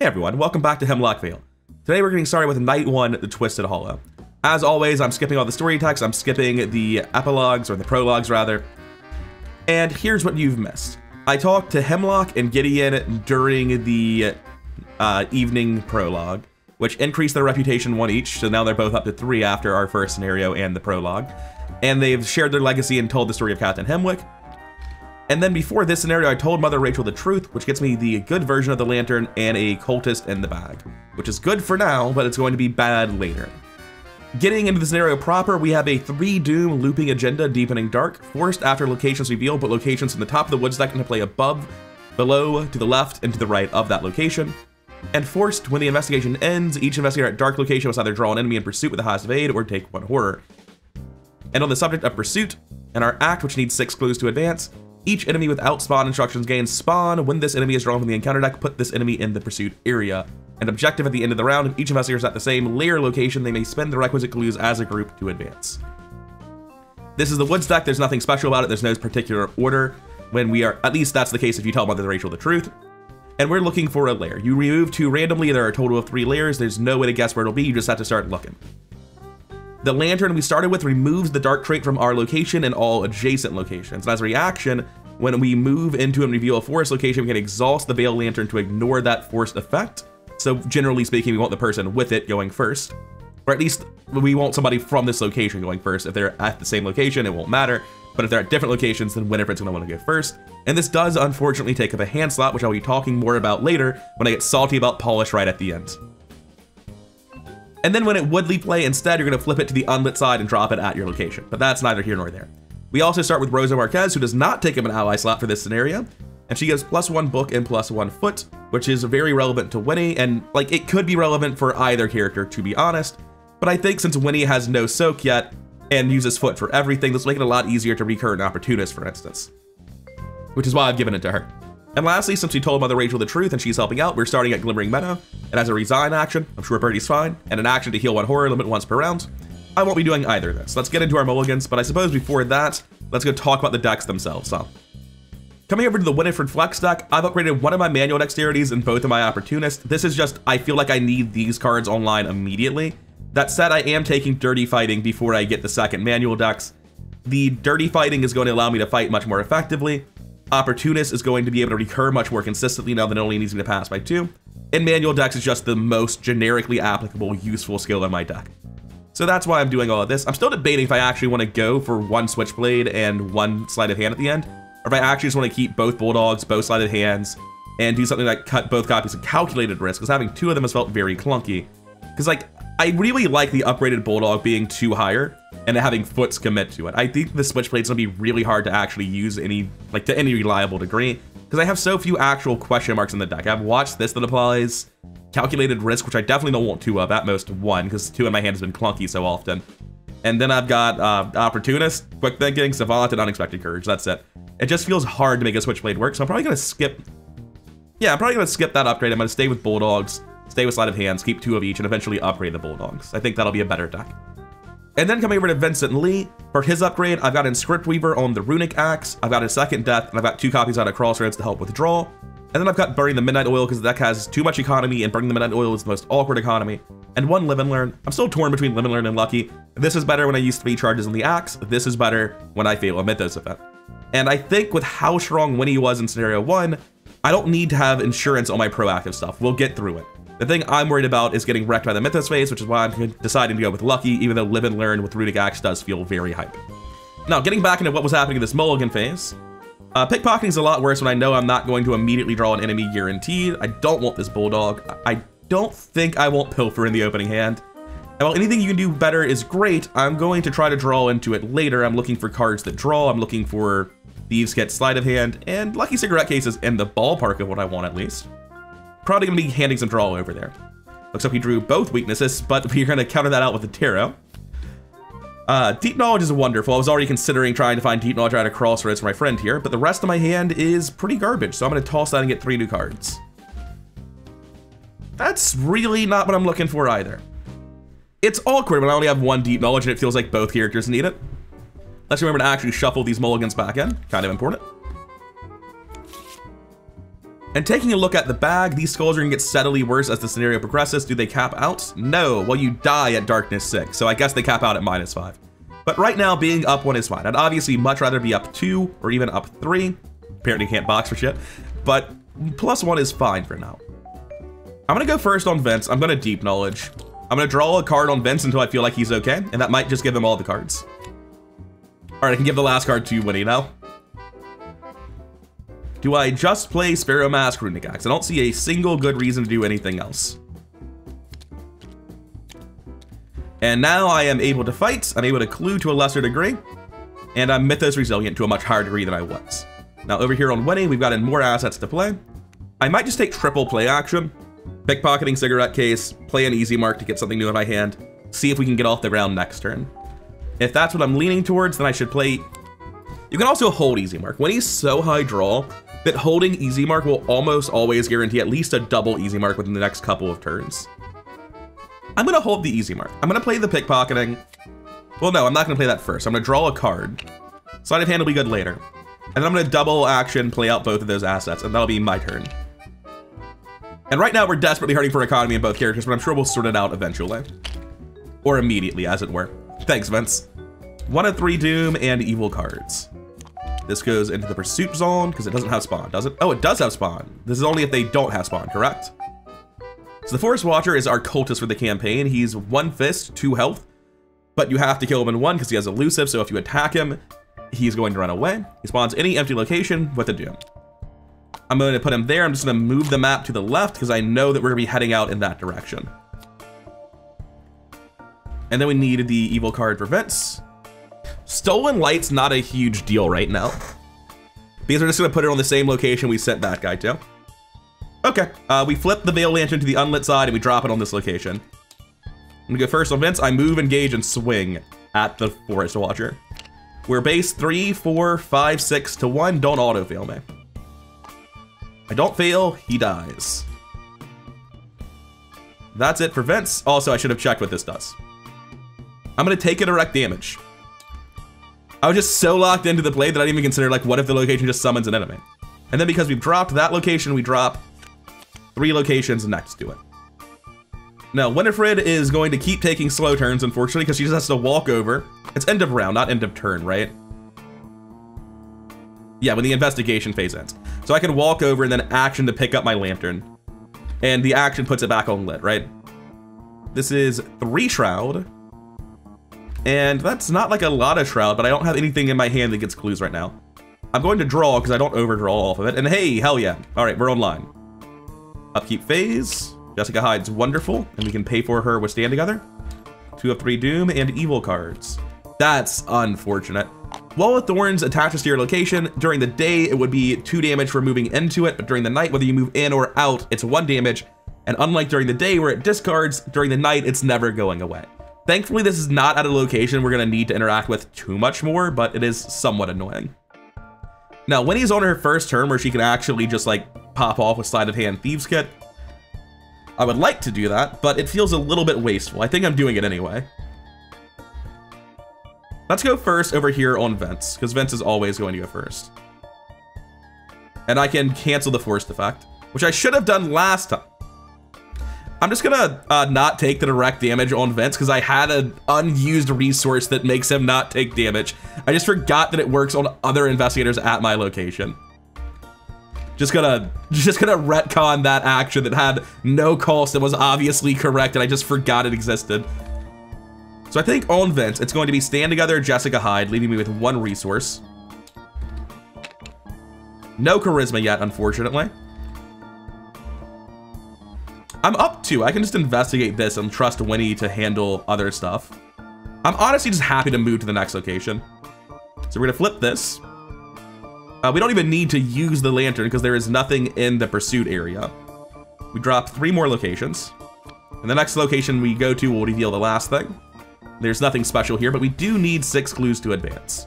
Hey everyone, welcome back to Hemlock Vale. Today we're getting started with Night 1, The Twisted Hollow. As always, I'm skipping all the story text, I'm skipping the epilogues, or the prologues rather. And here's what you've missed. I talked to Hemlock and Gideon during the evening prologue, which increased their reputation 1 each, so now they're both up to 3 after our first scenario and the prologue. And they've shared their legacy and told the story of Captain Hemwick. And then before this scenario, I told Mother Rachel the truth, which gets me the good version of the lantern and a cultist in the bag, which is good for now, but it's going to be bad later. Getting into the scenario proper, we have a 3-doom looping agenda, deepening dark, forced after locations revealed, but locations from the top of the woods deck into play above, below, to the left, and to the right of that location. And forced, when the investigation ends, each investigator at dark location must either draw an enemy in pursuit with a highest of aid or take 1 horror. And on the subject of pursuit, in our act, which needs 6 clues to advance, each enemy without spawn instructions gains spawn. When this enemy is drawn from the encounter deck, put this enemy in the pursuit area. An objective at the end of the round, if each investigator is at the same layer location, they may spend the requisite clues as a group to advance. This is the woods deck, there's nothing special about it, there's no particular order. When we are, at least that's the case if you tell Mother Rachel the truth. And we're looking for a layer. You remove 2 randomly, there are a total of 3 layers, there's no way to guess where it'll be, you just have to start looking. The lantern we started with removes the dark trait from our location and all adjacent locations. And as a reaction, when we move into and reveal a forest location, we can exhaust the Veil Lantern to ignore that forced effect. So generally speaking, we want the person with it going first. Or at least we want somebody from this location going first. If they're at the same location, it won't matter. But if they're at different locations, then Winifred's gonna wanna go first. And this does unfortunately take up a hand slot, which I'll be talking more about later when I get salty about polish right at the end. And then when it would leap play, instead, you're gonna flip it to the unlit side and drop it at your location. But that's neither here nor there. We also start with Rosa Marquez, who does not take up an ally slot for this scenario. And she gets +1 book and +1 foot, which is very relevant to Winnie. And like, it could be relevant for either character, to be honest. But I think since Winnie has no soak yet and uses foot for everything, this will make it a lot easier to recur an opportunist, for instance. Which is why I've given it to her. And lastly, since we told Mother Rachel the truth and she's helping out, we're starting at Glimmering Meadow. And as a resign action, I'm sure Birdie's fine, and an action to heal 1 horror limit once per round, I won't be doing either of this. Let's get into our mulligans, but I suppose before that, let's go talk about the decks themselves. So, coming over to the Winifred Flex deck, I've upgraded one of my manual dexterities and both of my opportunists. This is just, I feel like I need these cards online immediately. That said, I am taking Dirty Fighting before I get the second manual dex. The Dirty Fighting is going to allow me to fight much more effectively. Opportunist is going to be able to recur much more consistently now that it only needs me to pass by 2. And manual dex is just the most generically applicable, useful skill in my deck. So that's why I'm doing all of this. I'm still debating if I actually want to go for 1 Switchblade and 1 Sleight of Hand at the end, or if I actually just want to keep both Bulldogs, both Sleight of Hands, and do something like cut both copies of Calculated Risk, because having 2 of them has felt very clunky. Because like, I really like the upgraded Bulldog being 2 higher, and having Foots commit to it. I think the Switchblade's gonna be really hard to actually use to any reliable degree, because I have so few actual question marks in the deck. I've watched this that applies, Calculated Risk, which I definitely don't want 2 of, at most 1, because 2 in my hand has been clunky so often. And then I've got Opportunist, Quick Thinking, Savant, and Unexpected Courage, that's it. It just feels hard to make a Switchblade work, so I'm probably gonna skip, I'm probably gonna skip that upgrade. I'm gonna stay with Bulldogs, stay with Sleight of Hands, keep 2 of each, and eventually upgrade the Bulldogs. I think that'll be a better deck. And then coming over to Vincent Lee, for his upgrade, I've got Inscript Weaver on the Runic Axe, I've got a Second Death, and I've got 2 copies out of Crossroads to help withdraw. And then I've got Burning the Midnight Oil because the deck has too much economy, and Burning the Midnight Oil is the most awkward economy. And 1 Live and Learn. I'm still torn between Live and Learn and Lucky. This is better when I use 3 charges on the Axe. This is better when I fail a Mythos event. And I think with how strong Winnie was in Scenario 1, I don't need to have insurance on my proactive stuff. We'll get through it. The thing I'm worried about is getting wrecked by the Mythos phase, which is why I'm deciding to go with Lucky, even though Live and Learn with Runic Axe does feel very hype. Now, getting back into what was happening in this mulligan phase, pickpocketing is a lot worse when I know I'm not going to immediately draw an enemy guaranteed. I don't want this Bulldog. I don't think I want Pilfer in the opening hand. And while anything you can do better is great, I'm going to try to draw into it later. I'm looking for cards that draw. I'm looking for Thieves' Kit, Sleight of Hand, and Lucky Cigarette Case is in the ballpark of what I want at least. Probably gonna be handing some draw over there. Looks like we drew both weaknesses, but we're gonna counter that out with the tarot. Deep Knowledge is wonderful. I was already considering trying to find Deep Knowledge out of Crossroads for my friend here, but the rest of my hand is pretty garbage, so I'm gonna toss that and get 3 new cards. That's really not what I'm looking for either. It's awkward when I only have 1 Deep Knowledge and it feels like both characters need it. Let's remember to actually shuffle these mulligans back in, kind of important. And taking a look at the bag, these skulls are gonna get steadily worse as the scenario progresses. Do they cap out? No, well you die at darkness 6, so I guess they cap out at -5. But right now, being up 1 is fine. I'd obviously much rather be up 2 or even up 3. Apparently can't box for shit, but +1 is fine for now. I'm gonna go first on Vince. I'm gonna deep knowledge. I'm gonna draw a card on Vince until I feel like he's okay, and that might just give him all the cards. All right, I can give the last card to Winnie now. Do I just play Sparrow Mask, Runic Axe? I don't see a single good reason to do anything else. And now I am able to fight, I'm able to clue to a lesser degree, and I'm Mythos Resilient to a much higher degree than I was. Now over here on Winnie, we've got more assets to play. I might just take triple play action, pickpocketing cigarette case, play an easy mark to get something new in my hand, see if we can get off the ground next turn. If that's what I'm leaning towards, then I should play... You can also hold easy mark. Winnie's so high draw that holding easy mark will almost always guarantee at least a double easy mark within the next couple of turns. I'm gonna hold the easy mark. I'm gonna play the pickpocketing. Well, no, I'm not gonna play that first. I'm gonna draw a card. Sleight of hand will be good later. And then I'm gonna double action, play out both of those assets, and that'll be my turn. And right now we're desperately hurting for economy in both characters, but I'm sure we'll sort it out eventually. Or immediately, as it were. Thanks, Vince. 1 of 3 Doom and evil cards. This goes into the pursuit zone because it doesn't have spawn, does it? Oh, it does have spawn. This is only if they don't have spawn, correct? So the Forest Watcher is our cultist for the campaign. He's 1 fist, 2 health, but you have to kill him in 1 because he has elusive, so if you attack him, he's going to run away. He spawns any empty location with a Doom. I'm going to put him there. I'm just going to move the map to the left because I know that we're going to be heading out in that direction. And then we needed the evil card for Vince. Stolen Light's not a huge deal right now, because we're just gonna put it on the same location we sent that guy to. Okay, we flip the Veil Lantern to the unlit side and we drop it on this location. I'm gonna go first on Vince. I move, engage, and swing at the Forest Watcher. We're base 3, 4, 5, 6 to 1. Don't auto fail me. I don't fail, he dies. That's it for Vince. Also, I should have checked what this does. I'm gonna take a direct damage. I was just so locked into the play that I didn't even consider, like, what if the location just summons an enemy? And then because we've dropped that location, we drop 3 locations next to it. Now, Winifred is going to keep taking slow turns, unfortunately, because she just has to walk over. It's end of round, not end of turn, right? Yeah, when the investigation phase ends. So I can walk over and then action to pick up my lantern. And the action puts it back on lit, right? This is 3 Shroud. And that's not like a lot of Shroud, but I don't have anything in my hand that gets clues right now. I'm going to draw because I don't overdraw off of it. And hey, hell yeah. All right, we're online. Upkeep phase. Jessica Hyde's wonderful, and we can pay for her with Stand Together. 2 of 3 Doom and evil cards. That's unfortunate. Wall of Thorns attaches to your location. During the day, it would be 2 damage for moving into it, but during the night, whether you move in or out, it's 1 damage. And unlike during the day where it discards, during the night, it's never going away. Thankfully, this is not at a location we're gonna need to interact with too much more, but it is somewhat annoying. Now, Winnie's on her first turn where she can actually just like pop off with Sleight of Hand Thieves Kit. I would like to do that, but it feels a little bit wasteful. I think I'm doing it anyway. Let's go first over here on Vince, because Vince is always going to go first. And I can cancel the forced effect, which I should have done last time. I'm just gonna not take the direct damage on Vince because I had an unused resource that makes him not take damage. I just forgot that it works on other investigators at my location. Just gonna retcon that action that had no cost that was obviously correct and I just forgot it existed. So I think on Vince, it's going to be Stand Together, Jessica Hyde, leaving me with 1 resource. No charisma yet, unfortunately. I'm up 2. I can just investigate this and trust Winnie to handle other stuff. I'm honestly just happy to move to the next location. So we're gonna flip this. We don't even need to use the lantern because there is nothing in the pursuit area. We drop 3 more locations. And the next location we go to will reveal the last thing. There's nothing special here, but we do need 6 clues to advance.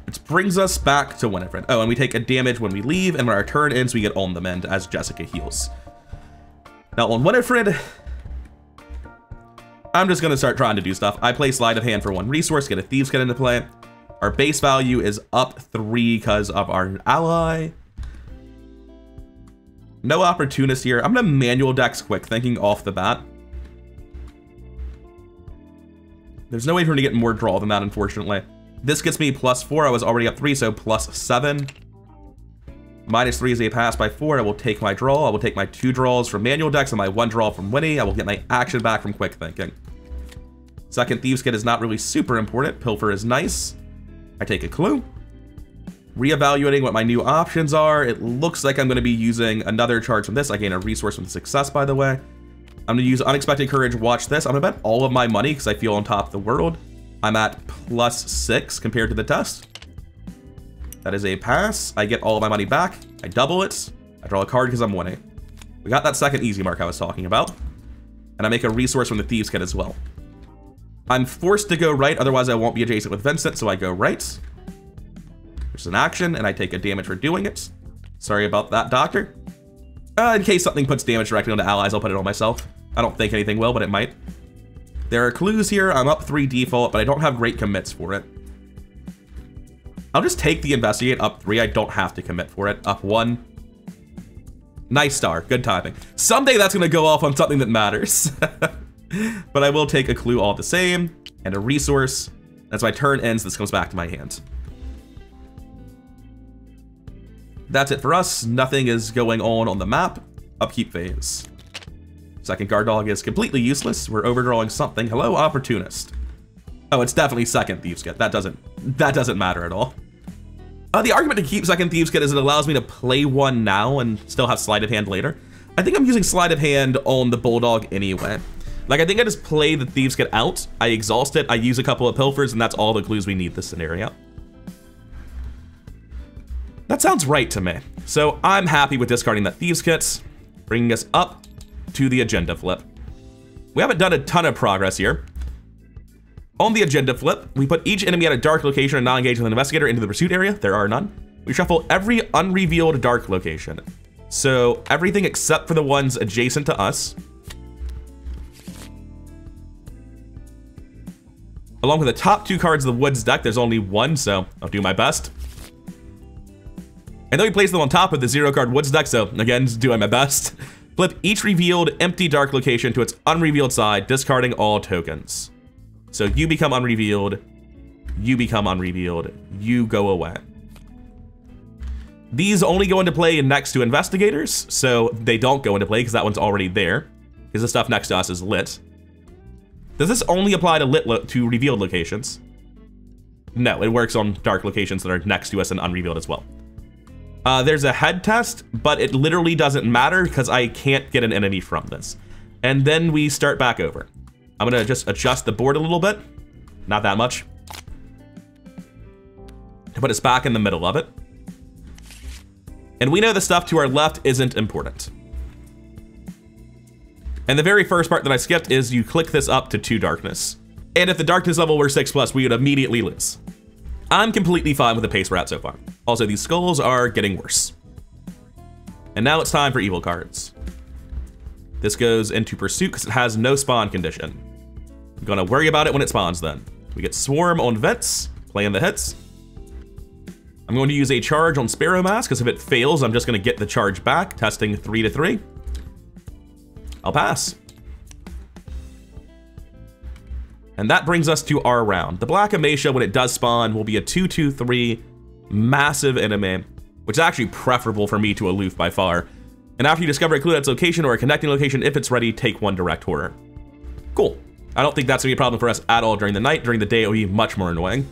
Which brings us back to Winifred. Oh, and we take a damage when we leave, and when our turn ends, we get on the mend as Jessica heals. Now on Winifred, I'm just gonna start trying to do stuff. I play Sleight of Hand for 1 resource, get a Thieves Kit into play. Our base value is up 3 because of our ally. No opportunist here. I'm gonna manual dex quick thinking off the bat. There's no way for me to get more draw than that, unfortunately. This gets me +4. I was already up 3, so +7. -3 is a pass by 4. I will take my draw. I will take my 2 draws from manual dex and my 1 draw from Winnie. I will get my action back from quick thinking. Second Thieves' Kit is not really super important. Pilfer is nice. I take a clue. Reevaluating what my new options are. It looks like I'm going to be using another charge from this. I gain a resource from success, by the way. I'm going to use Unexpected Courage. Watch this. I'm going to bet all of my money because I feel on top of the world. I'm at +6 compared to the test. That is a pass. I get all of my money back. I double it. I draw a card because I'm winning. We got that second easy mark I was talking about. And I make a resource from the Thieves' Kit as well. I'm forced to go right, otherwise I won't be adjacent with Vincent, so I go right. Which is an action, and I take a damage for doing it. Sorry about that, Doctor. In case something puts damage directly onto allies, I'll put it on myself. I don't think anything will, but it might. There are clues here. I'm up 3 default, but I don't have great commits for it. I'll just take the Investigate up 3. I don't have to commit for it. Up 1. Nice star. Good timing. Someday that's going to go off on something that matters. But I will take a clue all the same, and a resource. As my turn ends, this comes back to my hand. That's it for us. Nothing is going on the map. Upkeep phase. Second guard dog is completely useless. We're overdrawing something. Hello, opportunist. Oh, it's definitely second Thieves' Kit. That doesn't matter at all. The argument to keep second Thieves' Kit is it allows me to play one now and still have sleight of hand later. I think I'm using sleight of hand on the bulldog anyway. Like, I think I just play the Thieves' Kit out, I exhaust it, I use a couple of pilfers, and that's all the clues we need this scenario. That sounds right to me. So I'm happy with discarding that Thieves' Kit, bringing us up to the agenda flip. We haven't done a ton of progress here. On the agenda flip, we put each enemy at a dark location and not engage with an investigator into the pursuit area. There are none. We shuffle every unrevealed dark location. So everything except for the ones adjacent to us. Along with the top 2 cards of the Woods deck, there's only 1, so I'll do my best. And then we place them on top of the 0-card Woods deck, so again, just doing my best. Flip each revealed empty dark location to its unrevealed side, discarding all tokens. So you become unrevealed, you become unrevealed, you go away. These only go into play next to investigators, so they don't go into play because that one's already there, because the stuff next to us is lit. Does this only apply to revealed locations? No, it works on dark locations that are next to us and unrevealed as well. There's a head test, but it literally doesn't matter because I can't get an enemy from this. And then we start back over. I'm gonna just adjust the board a little bit. Not that much. To put us back in the middle of it. And we know the stuff to our left isn't important. And the very first part that I skipped is you click this up to 2 darkness. And if the darkness level were 6+, we would immediately lose. I'm completely fine with the pace we're at so far. Also, these skulls are getting worse. And now it's time for evil cards. This goes into pursuit because it has no spawn condition. I'm gonna worry about it when it spawns then. We get Swarm on Vents, playing the hits. I'm going to use a charge on Sparrow Mask because if it fails, I'm just gonna get the charge back, testing 3 to 3. I'll pass. And that brings us to our round. The Black Amatia, when it does spawn, will be a 2/2/3 massive enemy, which is actually preferable for me to aloof by far. And after you discover a clue at its location or a connecting location, if it's ready, take 1 direct horror. Cool. I don't think that's gonna be a problem for us at all during the night. During the day, it will be much more annoying.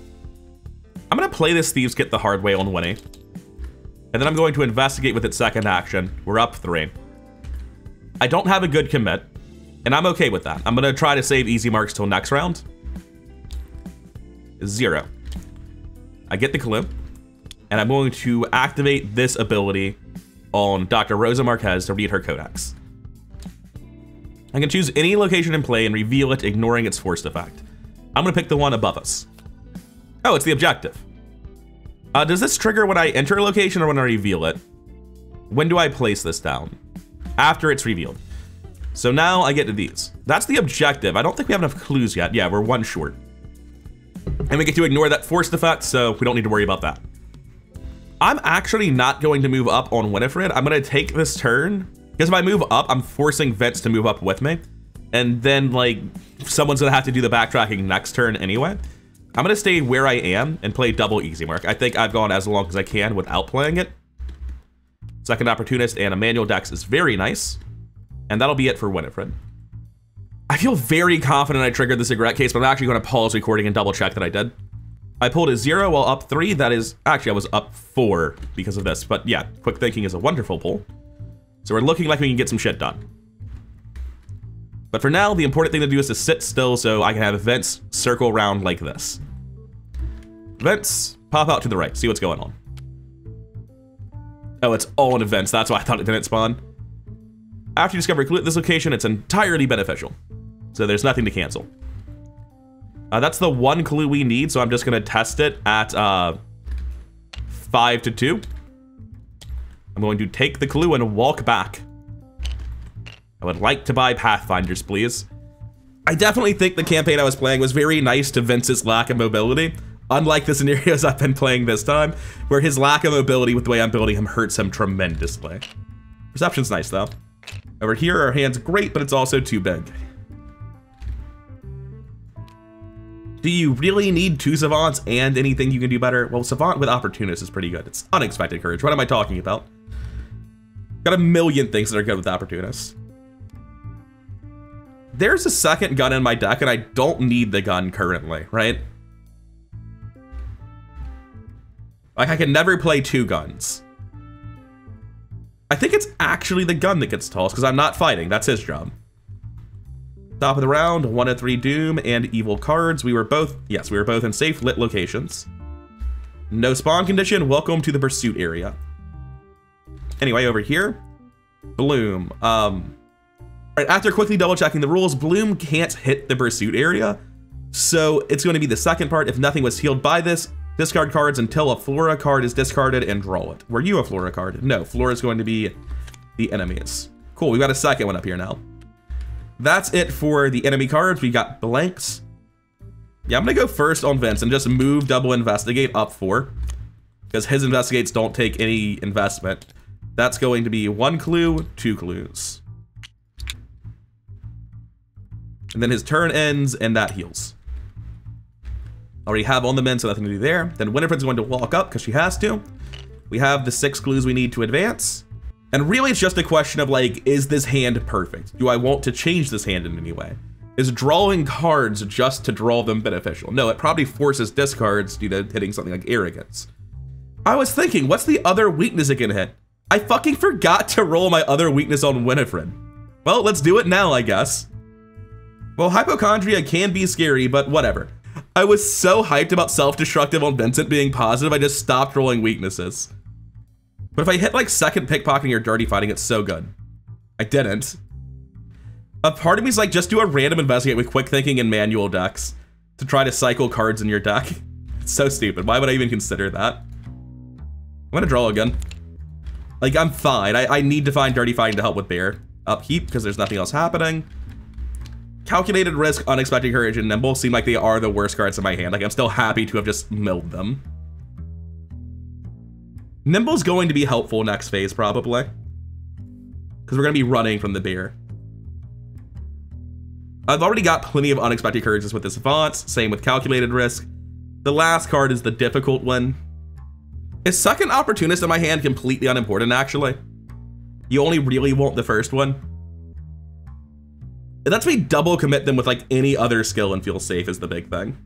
I'm gonna play this Thieves' Kit the hard way on Winnie. And then I'm going to investigate with its second action. We're up 3. I don't have a good commit, and I'm okay with that. I'm gonna try to save easy marks till next round. 0. I get the clue, and I'm going to activate this ability on Dr. Rosa Marquez to read her codex. I can choose any location in play and reveal it, ignoring its forced effect. I'm gonna pick the one above us. Oh, it's the objective. Does this trigger when I enter a location or when I reveal it? When do I place this down? After it's revealed. So now I get to these. That's the objective. I don't think we have enough clues yet. Yeah, we're 1 short. And we get to ignore that forced effect, so we don't need to worry about that. I'm actually not going to move up on Winifred. I'm going to take this turn, because if I move up, I'm forcing Vince to move up with me. And then, like, someone's going to have to do the backtracking next turn anyway. I'm going to stay where I am and play double easy mark. I think I've gone as long as I can without playing it. Second Opportunist and a manual dex is very nice. And that'll be it for Winifred. I feel very confident I triggered the cigarette case, but I'm actually going to pause recording and double check that I did. I pulled a 0 while up 3. That is, actually I was up 4 because of this. But yeah, quick thinking is a wonderful pull. So we're looking like we can get some shit done. But for now, the important thing to do is to sit still so I can have Vince circle around like this. Vince, pop out to the right, see what's going on. Oh, it's all in events. That's why I thought it didn't spawn. After you discover a clue at this location, it's entirely beneficial. So there's nothing to cancel. That's the one clue we need, so I'm just gonna test it at 5 to 2. I'm going to take the clue and walk back. I would like to buy Pathfinders, please. I definitely think the campaign I was playing was very nice to Vince's lack of mobility, unlike the scenarios I've been playing this time, where his lack of mobility with the way I'm building him hurts him tremendously. Perception's nice, though. Over here, our hand's great, but it's also too big. Do you really need 2 Savants and anything you can do better? Well, Savant with Opportunist is pretty good. It's Unexpected Courage. What am I talking about? Got a million things that are good with Opportunist. There's a second gun in my deck, and I don't need the gun currently, right? Like, I can never play 2 guns. I think it's actually the gun that gets tossed, because I'm not fighting. That's his job. Top of the round, 1 of 3 Doom and evil cards. We were both, yes, we were both in safe lit locations. No spawn condition, welcome to the pursuit area. Anyway, over here, Bloom. Right, after quickly double checking the rules, Bloom can't hit the pursuit area. So it's going to be the second part. If nothing was healed by this, discard cards until a Flora card is discarded and draw it. Were you a Flora card? No, Flora is going to be the enemies. Cool, we got a second one up here now. That's it for the enemy cards. We got blanks. Yeah, I'm gonna go first on Vince and just move double investigate up 4, because his investigates don't take any investment. That's going to be 1 clue, 2 clues. And then his turn ends and that heals. Already have on the men, so nothing to do there. Then Winifred's going to walk up because she has to. We have the 6 clues we need to advance. And really it's just a question of, like, is this hand perfect? Do I want to change this hand in any way? Is drawing cards just to draw them beneficial? No, it probably forces discards due to hitting something like arrogance. I was thinking, what's the other weakness it can hit? I fucking forgot to roll my other weakness on Winifred. Well, let's do it now, I guess. Well, hypochondria can be scary, but whatever. I was so hyped about self-destructive on Vincent being positive, I just stopped rolling weaknesses. But if I hit like second pickpocketing or dirty fighting, it's so good. I didn't. A part of me is like, just do a random investigate with quick thinking and manual decks to try to cycle cards in your deck. It's so stupid. Why would I even consider that? I'm gonna draw again. Like, I'm fine. I need to find dirty fighting to help with bear. Upkeep, because there's nothing else happening. Calculated risk, unexpected courage, and nimble seem like they are the worst cards in my hand. Like, I'm still happy to have just milled them. Nimble's going to be helpful next phase, probably. Because we're going to be running from the bear. I've already got plenty of unexpected courages with this Savants, same with calculated risk. The last card is the difficult one. Is second opportunist in my hand completely unimportant, actually? You only really want the first one? It lets me double commit them with like any other skill and feel safe is the big thing.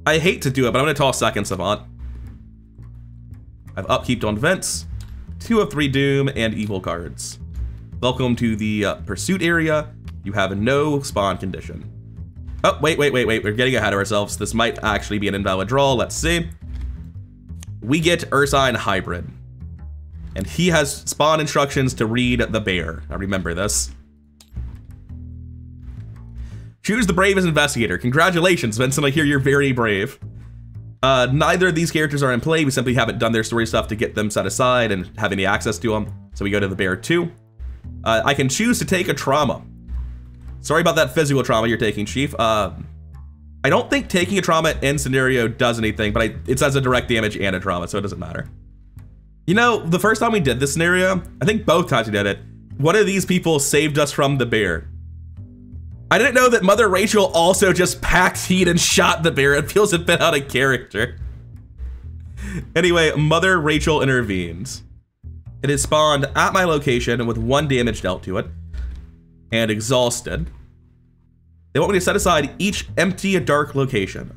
I hate to do it, but I'm gonna toss second Savant. I've upkeeped on Vince, 2 of 3 Doom, and evil cards. Welcome to the pursuit area. You have no spawn condition. Oh, wait. We're getting ahead of ourselves. This might actually be an invalid draw. Let's see. We get Ursine Hybrid. And he has spawn instructions to read the bear. I remember this. Choose the bravest investigator. Congratulations, Vincent. I hear you're very brave. Neither of these characters are in play. We simply haven't done their story stuff to get them set aside and have any access to them. So we go to the bear 2. I can choose to take a trauma. Sorry about that physical trauma you're taking, Chief. I I don't think taking a trauma in scenario does anything, but it says a direct damage and a trauma, so it doesn't matter. You know, the first time we did this scenario, I think both times we did it, one of these people saved us from the bear. I didn't know that Mother Rachel also just packed heat and shot the bear. It feels a bit out of character. Anyway, Mother Rachel intervenes. It is spawned at my location with 1 damage dealt to it and exhausted. They want me to set aside each empty dark location,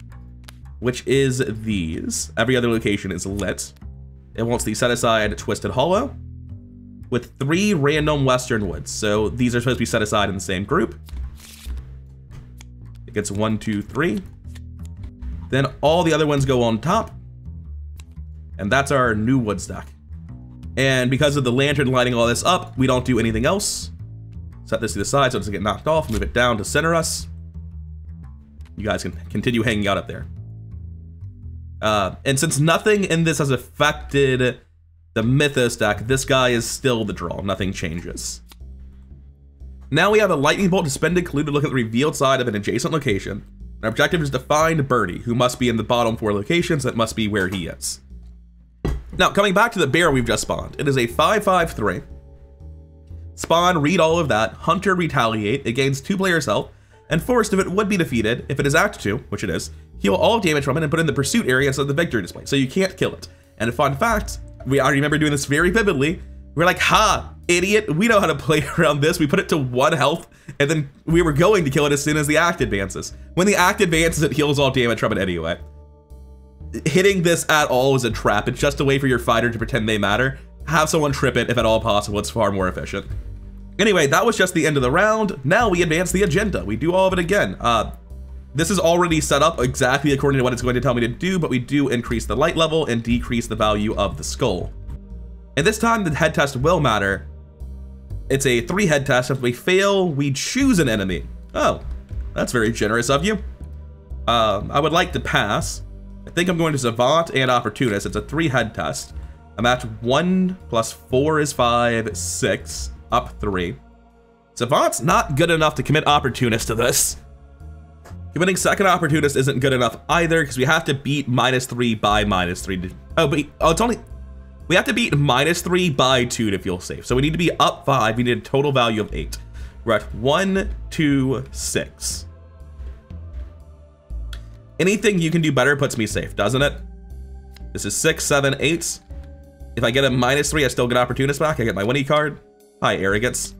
which is these. Every other location is lit. It wants the set aside Twisted Hollow with 3 random Western Woods. So these are supposed to be set aside in the same group. It gets 1, 2, 3. Then all the other ones go on top. And that's our new wood stack. And because of the lantern lighting all this up, we don't do anything else. Set this to the side so it doesn't get knocked off. Move it down to center us. You guys can continue hanging out up there. And since nothing in this has affected the Mythos deck, this guy is still the draw. Nothing changes. Now we have a lightning bolt to spend a clue to look at the revealed side of an adjacent location. Our objective is to find Birdie, who must be in the bottom 4 locations. That must be where he is. Now, coming back to the bear we've just spawned, it is a 5/5/3. Spawn, read all of that, Hunter retaliate, it gains 2 players' health, and forced if it would be defeated, if it is Act 2, which it is, heal all damage from it and put it in the pursuit area instead of the victory display, so you can't kill it. And a fun fact, I remember doing this very vividly, we're like, ha, idiot, we know how to play around this. We put it to 1 health, and then we were going to kill it as soon as the act advances. When the act advances, it heals all damage from it anyway. Hitting this at all is a trap. It's just a way for your fighter to pretend they matter. Have someone trip it if at all possible. It's far more efficient. Anyway, that was just the end of the round. Now we advance the agenda. We do all of it again. This is already set up exactly according to what it's going to tell me to do, but we do increase the light level and decrease the value of the skull. And this time the head test will matter. It's a 3 head test. If we fail, we choose an enemy. Oh, that's very generous of you. I would like to pass. I think I'm going to Savant and Opportunist. It's a 3 head test. I'm at 1 + 4 is 5, 6, up 3. Savant's not good enough to commit Opportunist to this. Committing second Opportunist isn't good enough either because we have to beat -3 by -3. We have to beat -3 by 2 to feel safe. So we need to be up 5. We need a total value of 8. We're at 1, 2, 6. Anything you can do better puts me safe, doesn't it? This is 6, 7, 8. If I get a -3, I still get Opportunist back. I get my Winnie card. Hi, Arrogance.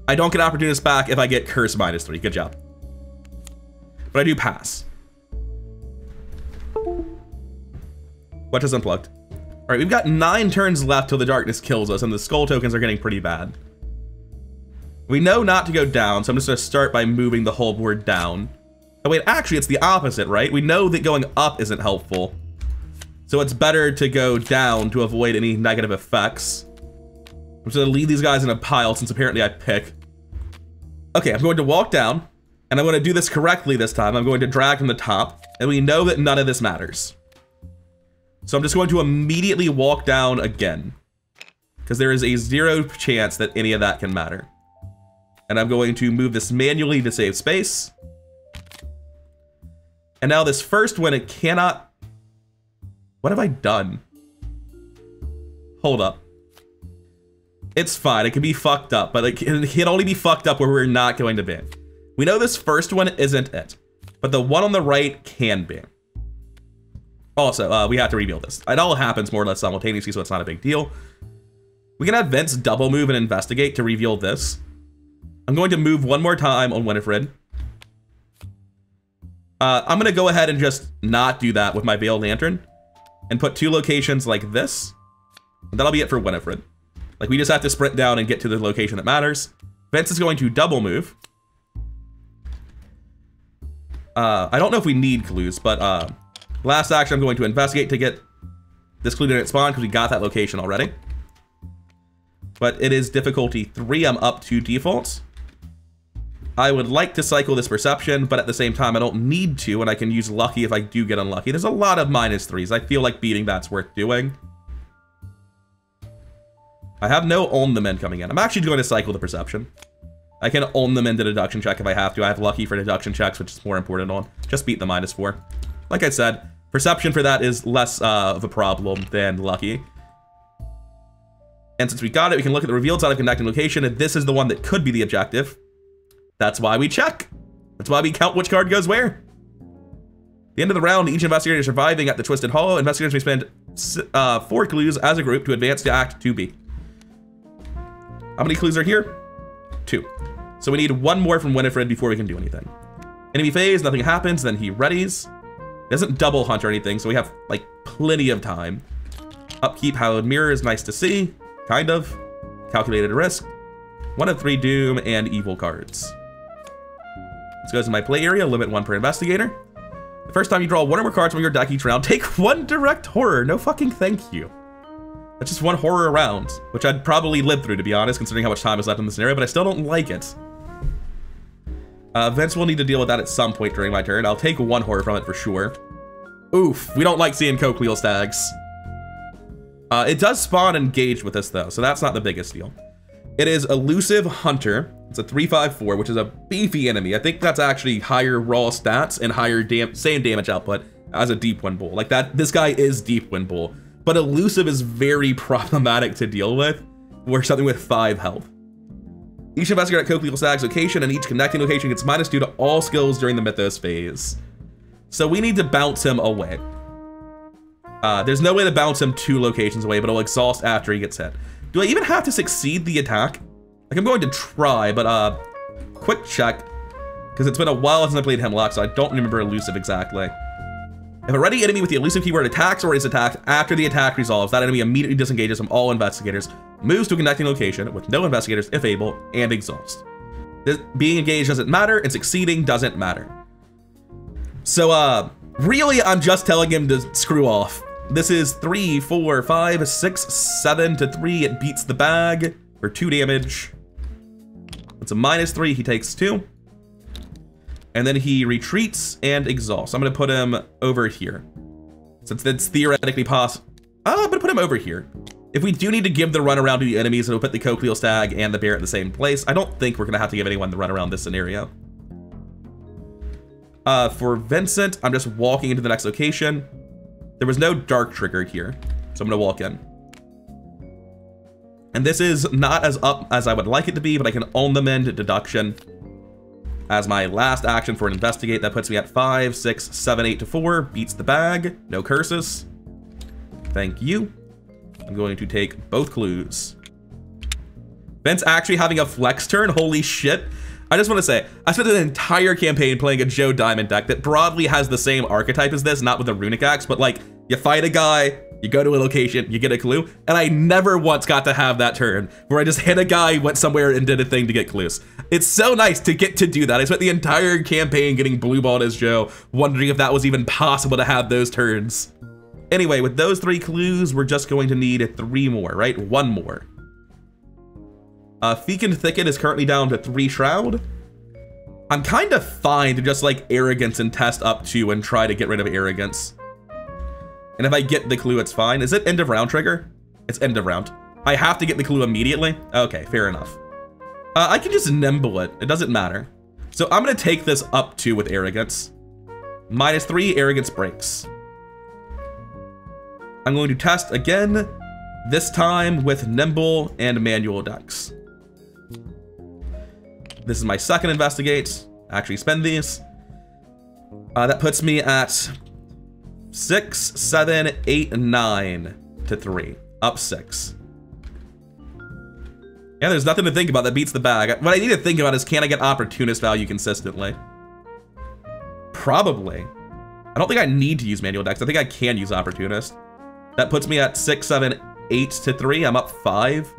I don't get Opportunist back if I get Curse -3. Good job. But I do pass. What just unplugged? All right, we've got 9 turns left till the darkness kills us, and the skull tokens are getting pretty bad. We know not to go down, so I'm just gonna start by moving the whole board down. Oh wait, actually it's the opposite, right? We know that going up isn't helpful. So it's better to go down to avoid any negative effects. I'm just gonna leave these guys in a pile since apparently I pick. Okay, I'm going to walk down, and I'm gonna do this correctly this time. I'm going to drag from the top, and we know that none of this matters. So I'm just going to immediately walk down again, because there is a 0 chance that any of that can matter. And I'm going to move this manually to save space. And now this first one, it cannot... What have I done? Hold up. It's fine, it can be fucked up, but it can only be fucked up where we're not going to be. We know this first one isn't it, but the one on the right can be. Also, we have to reveal this. It all happens more or less simultaneously, so it's not a big deal. We can have Vince double move and investigate to reveal this. I'm going to move one more time on Winifred. I'm gonna go ahead and just not do that with my Veiled Lantern and put 2 locations like this. And that'll be it for Winifred. Like, we just have to sprint down and get to the location that matters. Vince is going to double move. I don't know if we need clues, but last action I'm going to investigate to get this clue didn't spawn because we got that location already. But it is difficulty 3, I'm up to defaults. I would like to cycle this perception, but at the same time I don't need to, and I can use lucky if I do get unlucky. There's a lot of -3s. I feel like beating that's worth doing. I have no on the men coming in. I'm actually going to cycle the perception. I can own them into deduction check if I have to. I have lucky for deduction checks, which is more important on. Just beat the -4. Like I said, perception for that is less of a problem than lucky. And since we got it, we can look at the revealed side of connecting location, and this is the one that could be the objective. That's why we check. That's why we count which card goes where. At the end of the round, each investigator surviving at the Twisted Hollow, investigators may spend 4 clues as a group to advance to Act 2B. How many clues are here? 2. So we need 1 more from Winifred before we can do anything. Enemy phase, nothing happens, then he readies. He doesn't double hunt or anything, so we have, like, plenty of time. Upkeep, Hallowed Mirror is nice to see. Kind of. Calculated risk. 1 of 3 Doom and Evil cards. This goes in my play area, limit 1 per investigator. The first time you draw 1 or more cards from your deck each round, take 1 direct horror. No fucking thank you. That's just 1 horror round, which I'd probably live through, to be honest, considering how much time is left in this scenario, but I still don't like it. Vince will need to deal with that at some point during my turn. I'll take 1 horror from it for sure. Oof, we don't like seeing cochleal stags. It does spawn engaged with this, though, so that's not the biggest deal. It is Elusive Hunter. It's a 3/5/4, which is a beefy enemy. I think that's actually higher raw stats and higher same damage output as a Deep Wind Bull. Like that, this guy is Deep Wind Bull. But Elusive is very problematic to deal with. We're something with 5 health. Each investigator at Cochleal Stag's location and each connecting location gets -2 to all skills during the Mythos phase. So we need to bounce him away. There's no way to bounce him 2 locations away, but it'll exhaust after he gets hit. Do I even have to succeed the attack? Like, I'm going to try, but quick check, because it's been a while since I played Hemlock, so I don't remember Elusive exactly. If a ready enemy with the elusive keyword attacks or is attacked after the attack resolves, that enemy immediately disengages from all investigators, moves to a connecting location with no investigators if able, and exhausts. Being engaged doesn't matter, and succeeding doesn't matter. So, really, I'm just telling him to screw off. This is 3, 4, 5, 6, 7 to 3. It beats the bag for 2 damage. It's a -3. He takes 2. And then he retreats and exhausts. I'm going to put him over here. Since it's theoretically possible. I'm going to put him over here. If we do need to give the runaround to the enemies, it'll put the Cochleal Stag and the bear at the same place. I don't think we're going to have to give anyone the runaround this scenario. For Vincent, I'm just walking into the next location. There was no dark trigger here, so I'm going to walk in. And this is not as up as I would like it to be, but I can own them into deduction. As my last action for an investigate, that puts me at 5, 6, 7, 8 to 4. Beats the bag. No curses. Thank you. I'm going to take both clues. Vince actually having a flex turn. Holy shit. I just want to say, I spent an entire campaign playing a Joe Diamond deck that broadly has the same archetype as this, not with the runic axe, but like, you fight a guy, you go to a location, you get a clue, and I never once got to have that turn where I just hit a guy, went somewhere, and did a thing to get clues. It's so nice to get to do that. I spent the entire campaign getting blue-balled as Joe, wondering if that was even possible to have those turns. Anyway, with those 3 clues, we're just going to need 3 more, right? 1 more. Fecund Thicket is currently down to 3 Shroud. I'm kind of fine to just like Arrogance and test up 2 and try to get rid of Arrogance. And if I get the clue, it's fine. Is it end of round trigger? It's end of round. I have to get the clue immediately? Okay, fair enough. I can just nimble it. It doesn't matter. So I'm going to take this up 2 with Arrogance. -3, Arrogance breaks. I'm going to test again, this time with Nimble and Manual Dex. This is my second investigate. Actually spend these. That puts me at 6, 7, 8, 9 to 3. Up 6. Yeah, there's nothing to think about that beats the bag. What I need to think about is, can I get Opportunist value consistently? Probably. I don't think I need to use Manual Dex. I think I can use Opportunist. That puts me at 6, 7, 8 to 3. I'm up 5.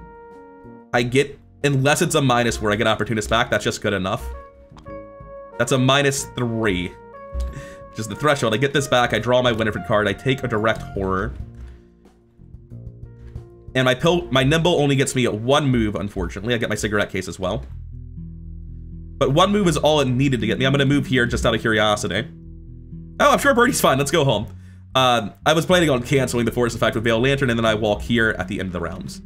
I get, unless it's a minus where I get Opportunist back, that's just good enough. That's a -3. Which is the threshold. I get this back, I draw my Winifred card, I take a direct horror. And my Nimble only gets me 1 move, unfortunately. I get my cigarette case as well. But 1 move is all it needed to get me. I'm gonna move here just out of curiosity. Oh, I'm sure Birdie's fine, let's go home. I was planning on canceling the force effect with Veil Lantern, and then I walk here at the end of the round.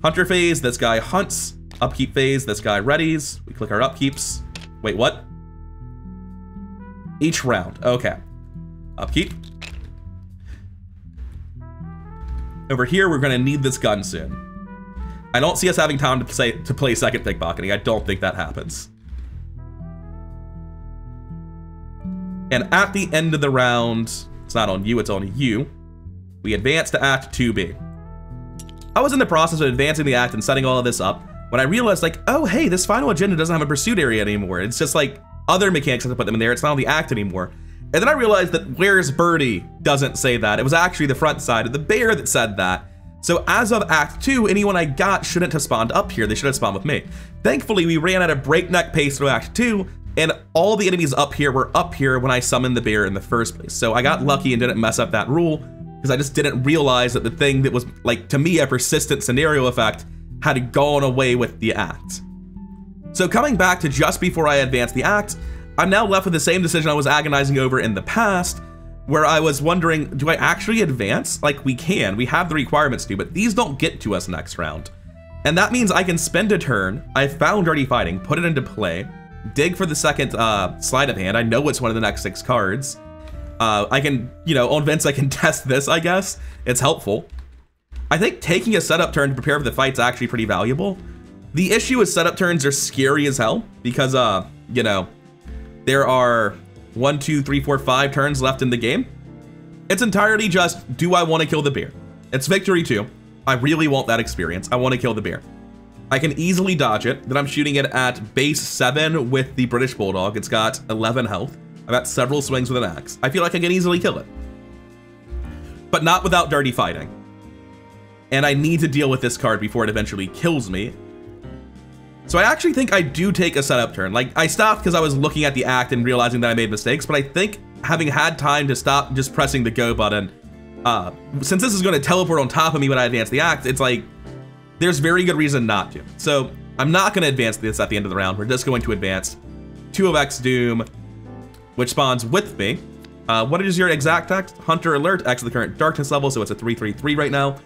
Hunter phase, this guy hunts. Upkeep phase, this guy readies. We click our upkeeps. Wait, what? Each round, okay. Upkeep. Over here, we're gonna need this gun soon. I don't see us having time to play second pickpocketing. I don't think that happens. And at the end of the round, it's not on you, it's on you. We advance to Act 2B. I was in the process of advancing the act and setting all of this up when I realized, like, oh, hey, this final agenda doesn't have a pursuit area anymore. It's just like other mechanics have to put them in there. It's not on the act anymore. And then I realized that Where's Birdie doesn't say that. It was actually the front side of the bear that said that. So as of Act 2, anyone I got shouldn't have spawned up here. They should have spawned with me. Thankfully, we ran at a breakneck pace through Act 2, and all the enemies up here were up here when I summoned the bear in the first place. So I got lucky and didn't mess up that rule, because I just didn't realize that the thing that was, like, to me, a persistent scenario effect had gone away with the act. So coming back to just before I advanced the act, I'm now left with the same decision I was agonizing over in the past, where I was wondering, do I actually advance? Like, we can, we have the requirements to, but these don't get to us next round. And that means I can spend a turn, I found Dirty Fighting, put it into play, dig for the second sleight of hand. I know it's one of the next 6 cards. I can, you know, on Vince, I can test this, I guess. It's helpful. I think taking a setup turn to prepare for the fight's actually pretty valuable. The issue with setup turns are scary as hell because, you know, there are 1, 2, 3, 4, 5 turns left in the game. It's entirely just, do I want to kill the bear? It's victory 2. I really want that experience. I want to kill the bear. I can easily dodge it. Then I'm shooting it at base 7 with the British Bulldog. It's got 11 health. I've got several swings with an axe. I feel like I can easily kill it. But not without Dirty Fighting. And I need to deal with this card before it eventually kills me. So I actually think I do take a setup turn. Like, I stopped because I was looking at the act and realizing that I made mistakes, but I think having had time to stop just pressing the go button, since this is going to teleport on top of me when I advance the act, it's like, there's very good reason not to. So I'm not going to advance this at the end of the round. We're just going to advance 2 of X Doom, which spawns with me. What is your exact text? Hunter alert, X the current darkness level, so it's a 3/3/3 right now.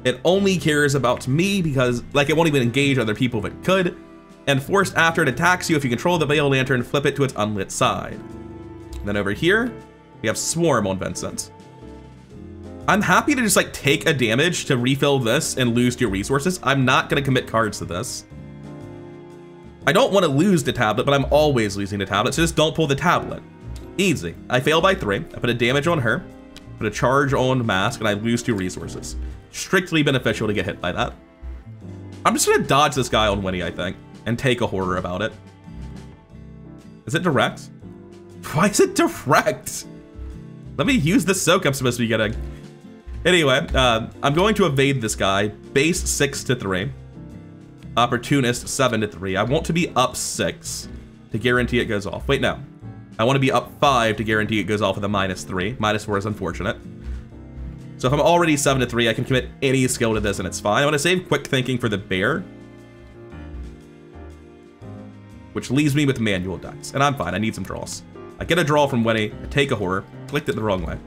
It only cares about me because, like, it won't even engage other people if it could. And forced after it attacks you, if you control the Veil Lantern, flip it to its unlit side. And then over here, we have Swarm on Vincent. I'm happy to just, like, take a damage to refill this and lose 2 resources. I'm not going to commit cards to this. I don't want to lose the tablet, but I'm always losing the tablet, so just don't pull the tablet. Easy. I fail by 3. I put a damage on her, put a charge on Mask, and I lose 2 resources. Strictly beneficial to get hit by that. I'm just going to dodge this guy on Winnie, I think, and take a horror about it. Is it direct? Why is it direct? Let me use the soak I'm supposed to be getting. Anyway, I'm going to evade this guy. Base 6/3. Opportunist 7/3. I want to be up 6 to guarantee it goes off. Wait, no. I want to be up 5 to guarantee it goes off with a -3. -4 is unfortunate. So if I'm already 7/3, I can commit any skill to this and it's fine. I want to save quick thinking for the bear, which leaves me with manual dice, and I'm fine. I need some draws. I get a draw from Winnie, I take a horror, clicked it the wrong way.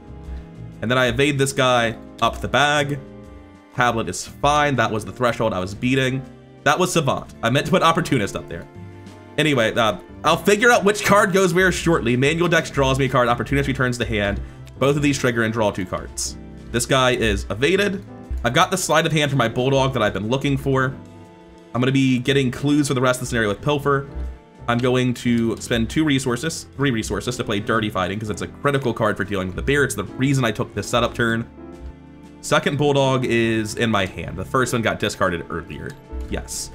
And then I evade this guy up the bag. Tablet is fine. That was the threshold I was beating. That was Savant. I meant to put Opportunist up there. Anyway, I'll figure out which card goes where shortly. Manual Dex draws me a card. Opportunist returns the hand. Both of these trigger and draw 2 cards. This guy is evaded. I've got the sleight of hand for my Bulldog that I've been looking for. I'm going to be getting clues for the rest of the scenario with Pilfer. I'm going to spend 3 resources to play Dirty Fighting because it's a critical card for dealing with the bear. It's the reason I took this setup turn. Second Bulldog is in my hand. The first one got discarded earlier. Yes.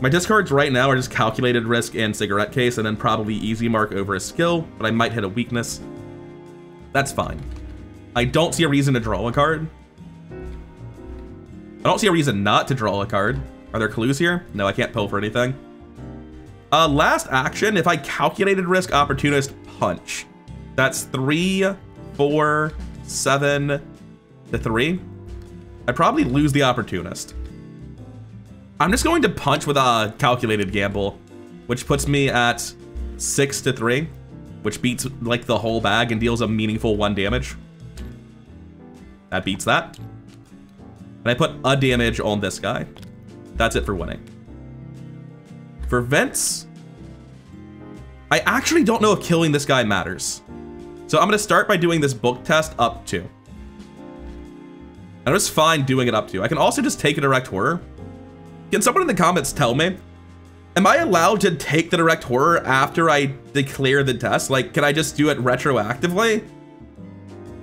My discards right now are just Calculated Risk and Cigarette Case, and then probably Easy Mark over a skill, but I might hit a weakness. That's fine. I don't see a reason to draw a card. I don't see a reason not to draw a card. Are there clues here? No, I can't Pilfer anything. Last action, if I Calculated Risk, Opportunist, Punch. That's 3, 4, 7/3. I probably lose the Opportunist. I'm just going to punch with a Calculated Gamble, which puts me at 6/3, which beats like the whole bag and deals a meaningful 1 damage. That beats that. And I put a damage on this guy. That's it for winning. For Vince, I actually don't know if killing this guy matters. So I'm gonna start by doing this book test up 2. I'm just fine doing it up 2. I can also just take a direct horror. Can someone in the comments tell me, am I allowed to take the direct horror after I declare the test? Like, can I just do it retroactively?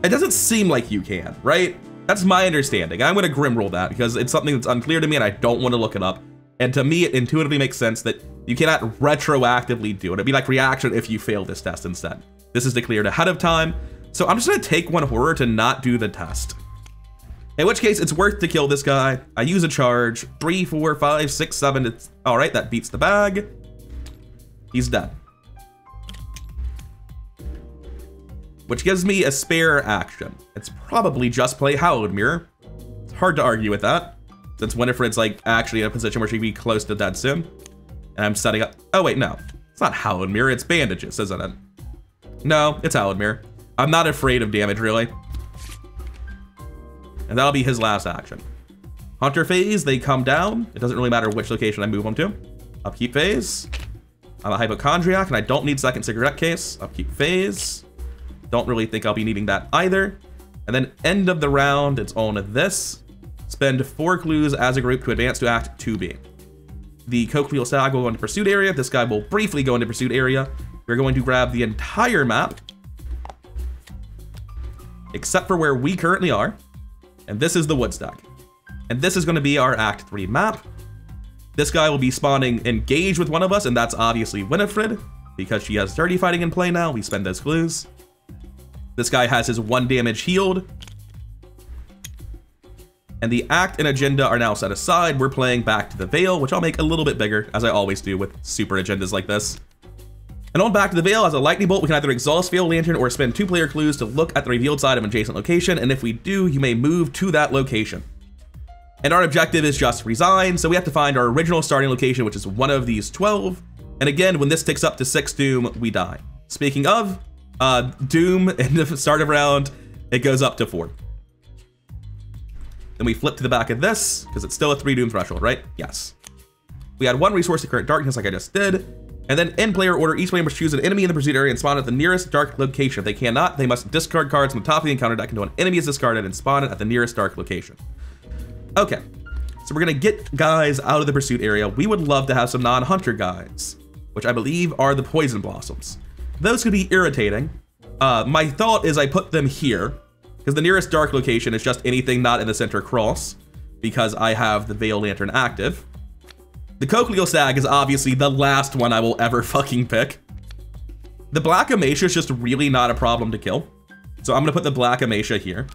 It doesn't seem like you can, right? That's my understanding. I'm gonna grim roll that because it's something that's unclear to me and I don't want to look it up. And to me, it intuitively makes sense that you cannot retroactively do it. It'd be like reaction if you fail this test instead. This is declared ahead of time. So I'm just gonna take 1 horror to not do the test. In which case, it's worth to kill this guy. I use a charge. 3, 4, 5, 6, 7. It's all right. That beats the bag. He's dead. Which gives me a spare action. It's probably just play Hallowed Mirror. It's hard to argue with that, since Winifred's like actually in a position where she'd be close to dead soon. And I'm setting up. Oh wait, no, it's not Hallowed Mirror. It's bandages, isn't it? No, it's Hallowed Mirror. I'm not afraid of damage really. And that'll be his last action. Hunter phase, they come down. It doesn't really matter which location I move them to. Upkeep phase. I'm a hypochondriac and I don't need second cigarette case. Upkeep phase. Don't really think I'll be needing that either. And then end of the round, it's on this. Spend 4 clues as a group to advance to Act 2B. The cochlear stag will go into pursuit area. This guy will briefly go into pursuit area. We're going to grab the entire map, except for where we currently are. And this is the Woodstock. And this is going to be our Act 3 map. This guy will be spawning engaged with one of us, and that's obviously Winifred, because she has dirty fighting in play now. We spend those clues. This guy has his 1 damage healed. And the act and agenda are now set aside. We're playing Back to the Vale, which I'll make a little bit bigger, as I always do with super agendas like this. And on Back to the Vale, as a lightning bolt, we can either exhaust Vale Lantern or spend 2 player clues to look at the revealed side of an adjacent location, and if we do, you may move to that location. And our objective is just resign, so we have to find our original starting location, which is one of these 12. And again, when this ticks up to 6 doom, we die. Speaking of, doom in the start of round, it goes up to 4. Then we flip to the back of this, because it's still a 3 doom threshold, right? Yes. We add 1 resource to current darkness like I just did. And then in player order, each player must choose an enemy in the pursuit area and spawn at the nearest dark location. If they cannot, they must discard cards from the top of the encounter deck until an enemy is discarded and spawn it at the nearest dark location. Okay, so we're gonna get guys out of the pursuit area. We would love to have some non-hunter guys, which I believe are the poison blossoms. Those could be irritating. My thought is I put them here, because the nearest dark location is just anything not in the center cross, because I have the Vale Lantern active. The cochlear stag is obviously the last one I will ever fucking pick. The black amacia is just really not a problem to kill. So I'm gonna put the black amacia here.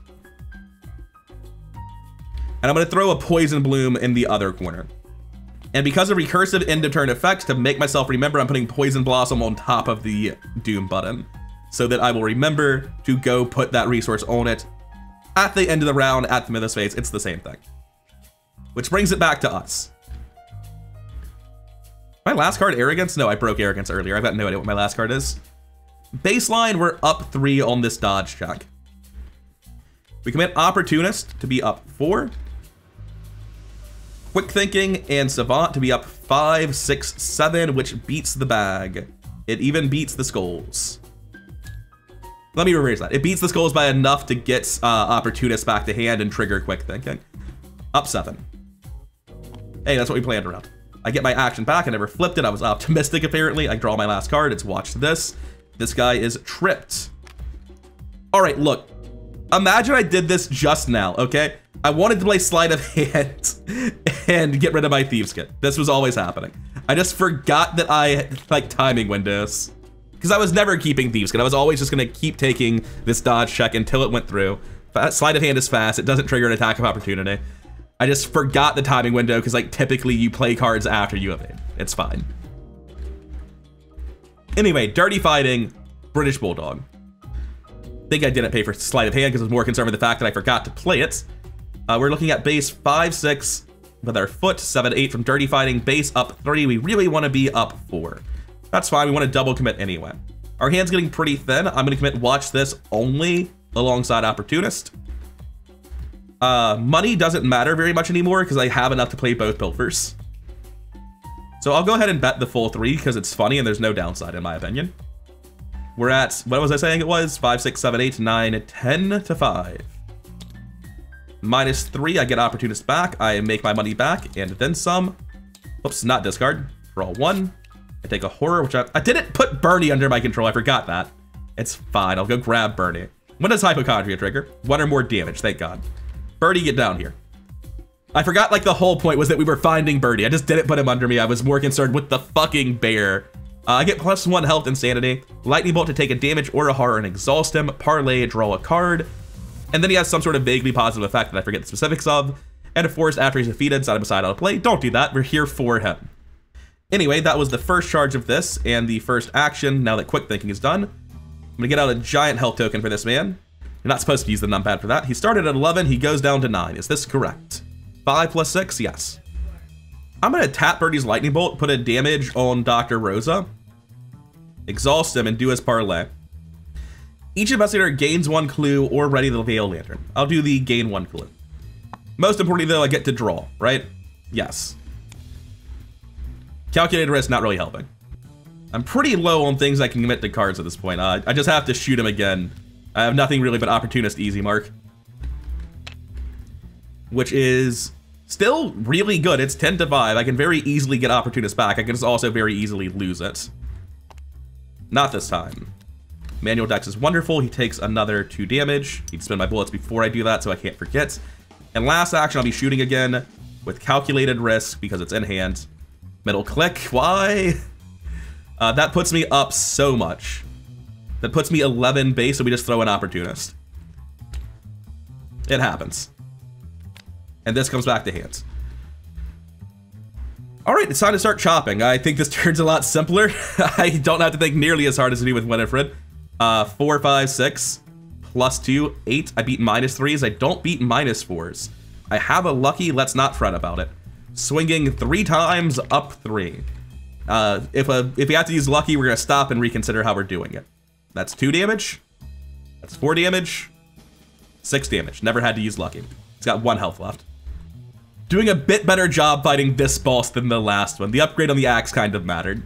And I'm gonna throw a poison bloom in the other corner. And because of recursive end of turn effects, to make myself remember, I'm putting poison blossom on top of the doom button, so that I will remember to go put that resource on it at the end of the round, at the mythos phase. It's the same thing. Which brings it back to us. My last card, Arrogance? No, I broke Arrogance earlier. I've got no idea what my last card is. Baseline, we're up 3 on this dodge check. We commit Opportunist to be up 4. Quick Thinking and Savant to be up 5, 6, 7, which beats the bag. It even beats the skulls. Let me rephrase that. It beats the skulls by enough to get Opportunist back to hand and trigger Quick Thinking. Up 7. Hey, that's what we planned around. I get my action back. I never flipped it. I was optimistic, apparently. I draw my last card. It's watch this. This guy is tripped. All right, look. Imagine I did this just now, okay? I wanted to play Sleight of Hand and get rid of my Thieves Kit. This was always happening. I just forgot that I like timing windows, because I was never keeping Thieves Kit. I was always just gonna keep taking this dodge check until it went through. Sleight of Hand is fast. It doesn't trigger an attack of opportunity. I just forgot the timing window because like typically you play cards after you evade. It's fine. Anyway, Dirty Fighting, British Bulldog. I think I didn't pay for Sleight of Hand because I was more concerned with the fact that I forgot to play it. We're looking at base 5, 6 with our foot, 7, 8 from Dirty Fighting, base up 3. We really want to be up 4. That's fine. We want to double commit anyway. Our hand's getting pretty thin. I'm going to commit Watch This only alongside Opportunist. Money doesn't matter very much anymore because I have enough to play both Pilfers. So I'll go ahead and bet the full 3 because it's funny and there's no downside in my opinion. We're at, what was I saying it was? 5, 6, 7, 8, 9, 10 to 5. -3, I get opportunist back. I make my money back and then some. Oops, not discard. Draw 1. I take a horror, which I didn't put Bernie under my control. I forgot that. It's fine. I'll go grab Bernie. When does hypochondria trigger? 1 or more damage, thank God. Bernie, get down here. I forgot like the whole point was that we were finding Bernie. I just didn't put him under me. I was more concerned with the fucking bear. I get +1 health and sanity. Lightning bolt to take a damage or a horror and exhaust him. Parlay, draw a card. And then he has some sort of vaguely positive effect that I forget the specifics of. And a force after he's defeated, side of side out of play. Don't do that. We're here for him. Anyway, that was the first charge of this and the first action. Now that quick thinking is done, I'm gonna get out a giant health token for this man. You're not supposed to use the numpad for that. He started at 11, he goes down to 9. Is this correct? 5 + 6, yes. I'm gonna tap Birdie's lightning bolt, put a damage on Dr. Rosa, exhaust him, and do his parlay. Each investigator gains 1 clue or ready the Veil Lantern. I'll do the gain 1 clue. Most importantly though, I get to draw, right? Yes. Calculated risk, not really helping. I'm pretty low on things I can commit to cards at this point. I just have to shoot him again. I have nothing really but Opportunist Easy Mark. Which is still really good. It's 10 to 5. I can very easily get Opportunist back. I can just also very easily lose it. Not this time. Manual Dex is wonderful. He takes another 2 damage. Need to spend my bullets before I do that so I can't forget. And last action, I'll be shooting again with calculated risk because it's in hand. Middle click, why? That puts me up so much. That puts me 11 base, so we just throw an Opportunist. It happens. And this comes back to hands. All right, it's time to start chopping. I think this turns a lot simpler. I don't have to think nearly as hard as I do with Winifred. 4, 5, 6, +2, 8. I beat -3s. I don't beat -4s. I have a lucky, let's not fret about it. Swinging 3 times, up 3. If we have to use lucky, we're gonna stop and reconsider how we're doing it. That's 2 damage. That's 4 damage. 6 damage. Never had to use lucky. He's got 1 health left. Doing a bit better job fighting this boss than the last one. The upgrade on the axe kind of mattered.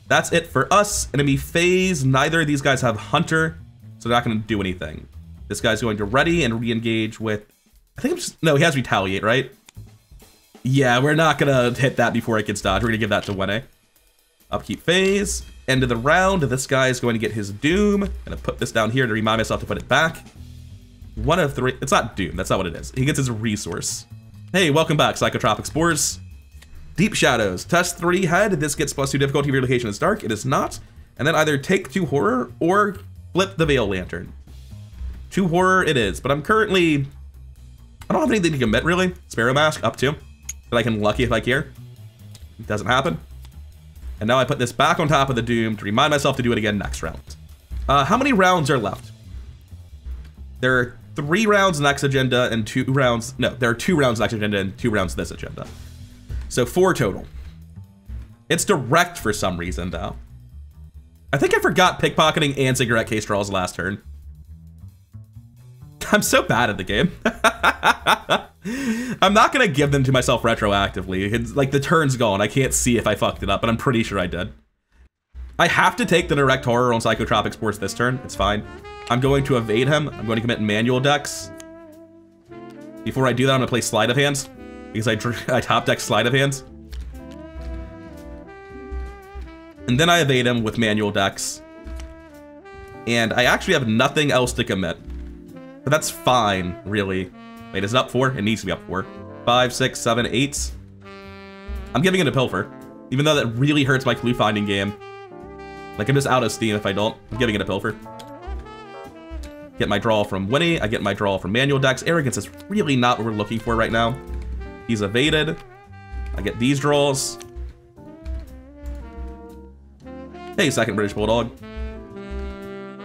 That's it for us. Enemy phase. Neither of these guys have Hunter, so they're not gonna do anything. This guy's going to ready and re-engage with, I think I'm just, no, he has Retaliate, right? Yeah, we're not gonna hit that before it gets dodged. We're gonna give that to Winnie. Upkeep phase. End of the round. This guy is going to get his Doom. Gonna put this down here to remind myself to put it back. 1 of 3. It's not Doom. That's not what it is. He gets his resource. Hey, welcome back, Psychotropic Spores. Deep Shadows. Test 3 head. This gets +2 difficulty if your location is dark. It is not. And then either take 2 horror or flip the Veil Lantern. 2 horror it is, but I'm currently, I don't have anything to commit really. Sparrow Mask, up 2. But I can lucky if I care. It doesn't happen. And now I put this back on top of the Doom to remind myself to do it again next round. How many rounds are left? There are 3 rounds next agenda and 2 rounds, no, there are 2 rounds next agenda and 2 rounds this agenda. So 4 total. It's direct for some reason though. I think I forgot pickpocketing and cigarette case draws last turn. I'm so bad at the game. I'm not gonna give them to myself retroactively. It's like the turn's gone. I can't see if I fucked it up, but I'm pretty sure I did. I have to take the direct horror on Psychotropic Sports this turn. It's fine. I'm going to evade him. I'm going to commit manual decks. Before I do that, I'm gonna play Sleight of Hands because I top deck Sleight of Hands. And then I evade him with manual decks. And I actually have nothing else to commit. But that's fine, really. Wait, is it up 4? It needs to be up 4. 5, 6, 7, 8. I'm giving it a Pilfer. Even though that really hurts my clue finding game. Like, I'm just out of steam if I don't. I'm giving it a Pilfer. Get my draw from Winnie. I get my draw from manual decks. Arrogance is really not what we're looking for right now. He's evaded. I get these draws. Hey, second British Bulldog.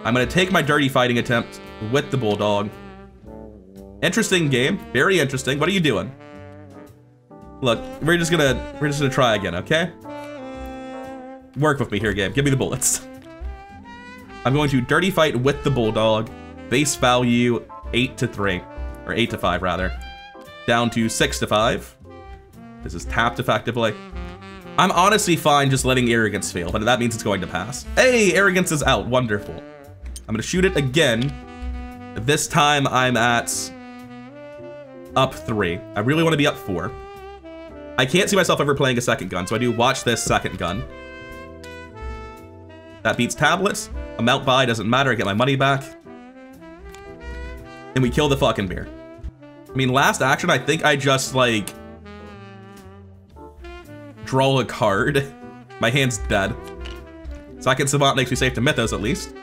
I'm gonna take my dirty fighting attempt with the Bulldog. Interesting game, very interesting. What are you doing? Look, we're just gonna try again, okay? Work with me here, game. Give me the bullets. I'm going to dirty fight with the Bulldog. Base value 8 to 3, or 8 to 5 rather. Down to 6 to 5. This is tapped effectively. I'm honestly fine just letting arrogance fail, but that means it's going to pass. Hey, arrogance is out. Wonderful. I'm gonna shoot it again. This time I'm at up 3. I really want to be up 4. I can't see myself ever playing a second gun, so I do watch this second gun. That beats tablets. Amount buy doesn't matter. I get my money back. And we kill the fucking bear. I mean, last action, I think I just, like, draw a card. My hand's dead. Second Savant makes me safe to Mythos, at least.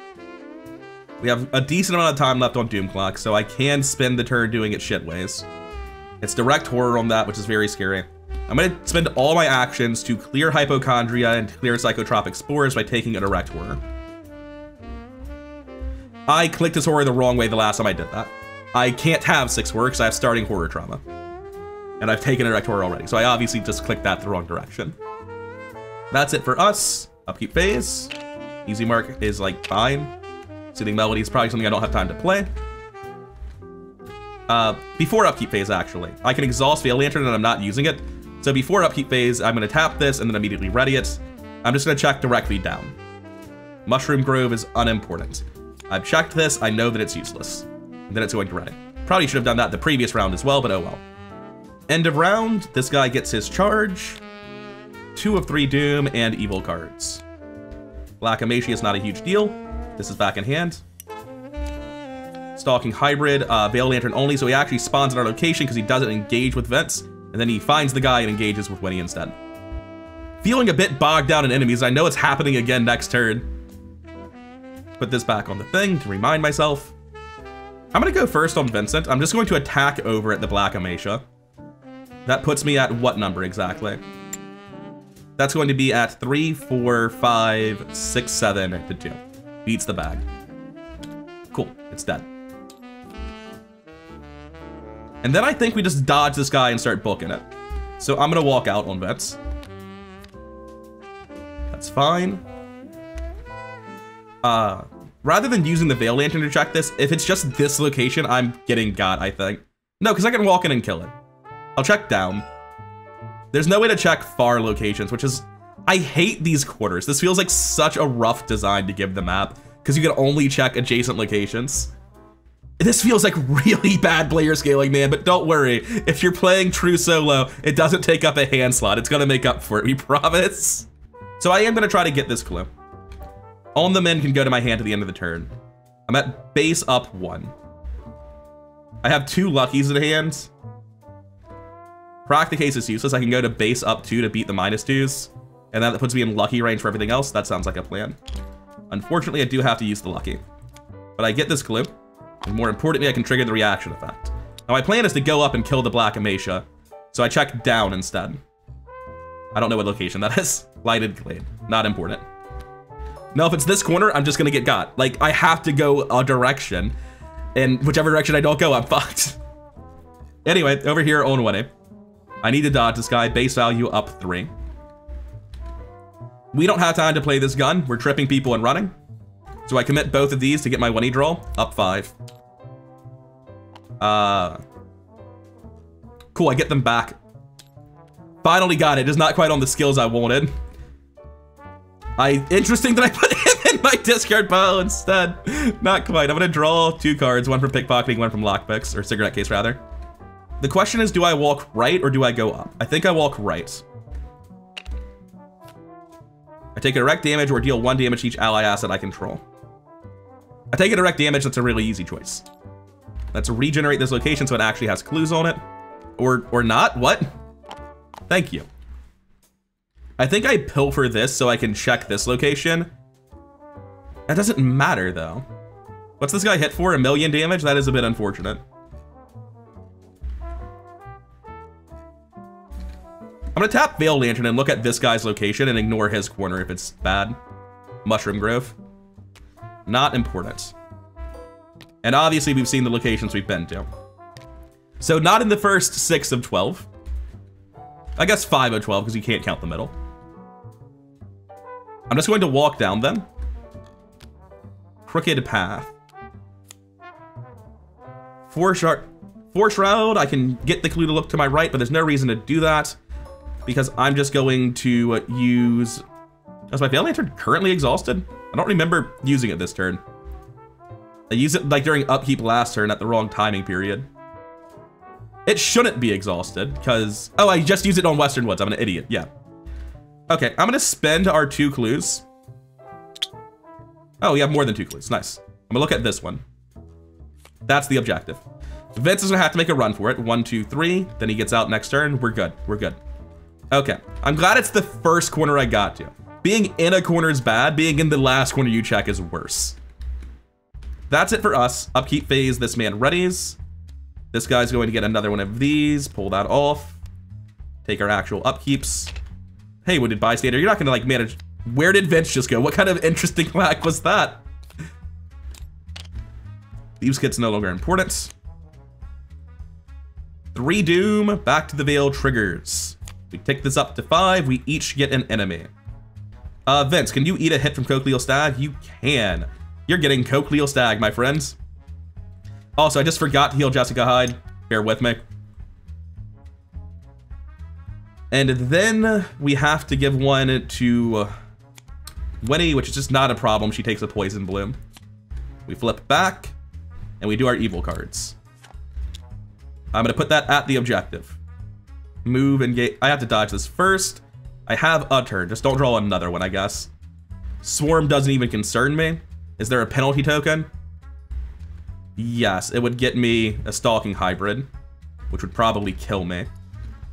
We have a decent amount of time left on Doom Clock, so I can spend the turn doing it shit ways. It's direct horror on that, which is very scary. I'm gonna spend all my actions to clear Hypochondria and clear Psychotropic Spores by taking a direct horror. I clicked this horror the wrong way the last time I did that. I can't have 6 horror because I have starting horror trauma. And I've taken a direct horror already, so I obviously just clicked that the wrong direction. That's it for us. Upkeep phase. Easy mark is like fine. Soothing Melody is probably something I don't have time to play. Before upkeep phase, actually. I can exhaust Veil Lantern and I'm not using it. So before upkeep phase, I'm gonna tap this and then immediately ready it. I'm just gonna check directly down. Mushroom Grove is unimportant. I've checked this, I know that it's useless. And then it's going to ready. Probably should have done that the previous round as well, but oh well. End of round, this guy gets his charge. 2 of 3 Doom and evil cards. Black Amacia is not a huge deal. This is back in hand. Stalking Hybrid, Veil Lantern only, so he actually spawns in our location because he doesn't engage with vents, and then he finds the guy and engages with Winnie instead. Feeling a bit bogged down in enemies, I know it's happening again next turn. Put this back on the thing to remind myself. I'm gonna go first on Vincent. I'm just going to attack over at the Black Amacia. That puts me at what number exactly? That's going to be at 3, 4, 5, 6, 7 to 2. Beats the bag. Cool, it's dead. And then I think we just dodge this guy and start booking it. So I'm gonna walk out on vets. That's fine. Rather than using the Veil Lantern to check this, if it's just this location, I'm getting got, I think. No, because I can walk in and kill it. I'll check down. There's no way to check far locations, which is... I hate these quarters. This feels like such a rough design to give the map, because you can only check adjacent locations. This feels like really bad player scaling, man, but don't worry. If you're playing true solo, it doesn't take up a hand slot. It's gonna make up for it, we promise. So I am gonna try to get this clue. On the men can go to my hand at the end of the turn. I'm at base up 1. I have 2 luckies in hand. Practicase is useless. I can go to base up 2 to beat the -2s. And that puts me in lucky range for everything else. That sounds like a plan. Unfortunately, I do have to use the lucky. But I get this clue. And more importantly, I can trigger the reaction effect. Now my plan is to go up and kill the Black Amacia. So I check down instead. I don't know what location that is. Lighted Glade. Not important. Now, if it's this corner, I'm just gonna get got. Like, I have to go a direction. And whichever direction I don't go, I'm fucked. Anyway, over here on Winnie. I need to dodge this guy. Base value up 3. We don't have time to play this gun. We're tripping people and running. So I commit both of these to get my Winnie draw. Up 5. Cool, I get them back. Finally got it. Just not quite on the skills I wanted. Interesting that I put him in my discard pile instead. Not quite. I'm gonna draw 2 cards, one from pickpocketing, one from lockpicks, or cigarette case rather. The question is, do I walk right or do I go up? I think I walk right. I take a direct damage or deal 1 damage to each ally asset I control. I take a direct damage, that's a really easy choice. Let's regenerate this location so it actually has clues on it. Or not, what? Thank you. I think I pilfer this so I can check this location. That doesn't matter though. What's this guy hit for? 1,000,000 damage? That is a bit unfortunate. I'm gonna tap Veil Lantern and look at this guy's location and ignore his corner if it's bad. Mushroom Grove. Not important. And obviously we've seen the locations we've been to. So not in the first 6 of 12. I guess 5 of 12 because you can't count the middle. I'm just going to walk down then. Crooked path. Force Shroud, I can get the clue to look to my right, but there's no reason to do that. because I'm just going to use... Is my Veil Lantern currently exhausted? I don't remember using it this turn. I used it like during upkeep last turn at the wrong timing period. It shouldn't be exhausted because... Oh, I just used it on Western Woods. I'm an idiot. Yeah. Okay, I'm going to spend our 2 clues. Oh, we have more than 2 clues. Nice. I'm going to look at this one. That's the objective. Vince is going to have to make a run for it. 1, 2, 3. Then he gets out next turn. We're good. We're good. Okay. I'm glad it's the first corner I got to. Being in a corner is bad. Being in the last corner you check is worse. That's it for us. Upkeep phase, this man readies. This guy's going to get another one of these. Pull that off. Take our actual upkeeps. Hey, wounded bystander, you're not going to like manage. Where did Vince just go? What kind of interesting lack was that? Thieves' Kit's no longer important. 3 doom, back to the Veil triggers. We take this up to 5, we each get an enemy. Vince, can you eat a hit from Cochleal Stag? You can. You're getting Cochleal Stag, my friends. Also, I just forgot to heal Jessica Hyde. Bear with me. And then we have to give one to Winnie, which is just not a problem. She takes a Poison Bloom. We flip back, and we do our evil cards. I'm going to put that at the objective. Move and gate. I have to dodge this first. I have a turn. Just don't draw another one, I guess. Swarm doesn't even concern me. Is there a penalty token? Yes, it would get me a Stalking Hybrid, which would probably kill me.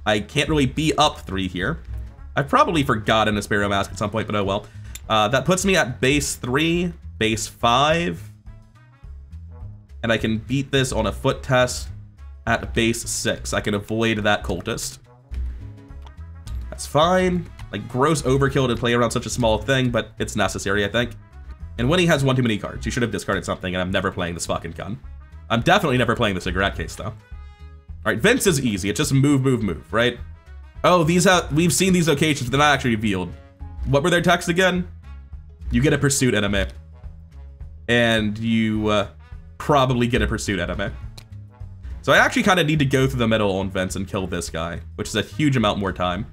I can't really be up 3 here. I've probably forgotten a Sparrow Mask at some point, but oh well. That puts me at base 3, base 5. And I can beat this on a foot test at base 6. I can avoid that cultist. That's fine. Like, gross overkill to play around such a small thing, but it's necessary, I think. And Winnie has one too many cards. She should have discarded something, and I'm never playing this fucking gun. I'm definitely never playing the cigarette case, though. All right, Vince is easy. It's just move, move, move, right? Oh, we've seen these locations, but they're not actually revealed. What were their texts again? You get a pursuit enemy. And you probably get a pursuit enemy. So I actually kind of need to go through the middle on Vince and kill this guy, which is a huge amount more time.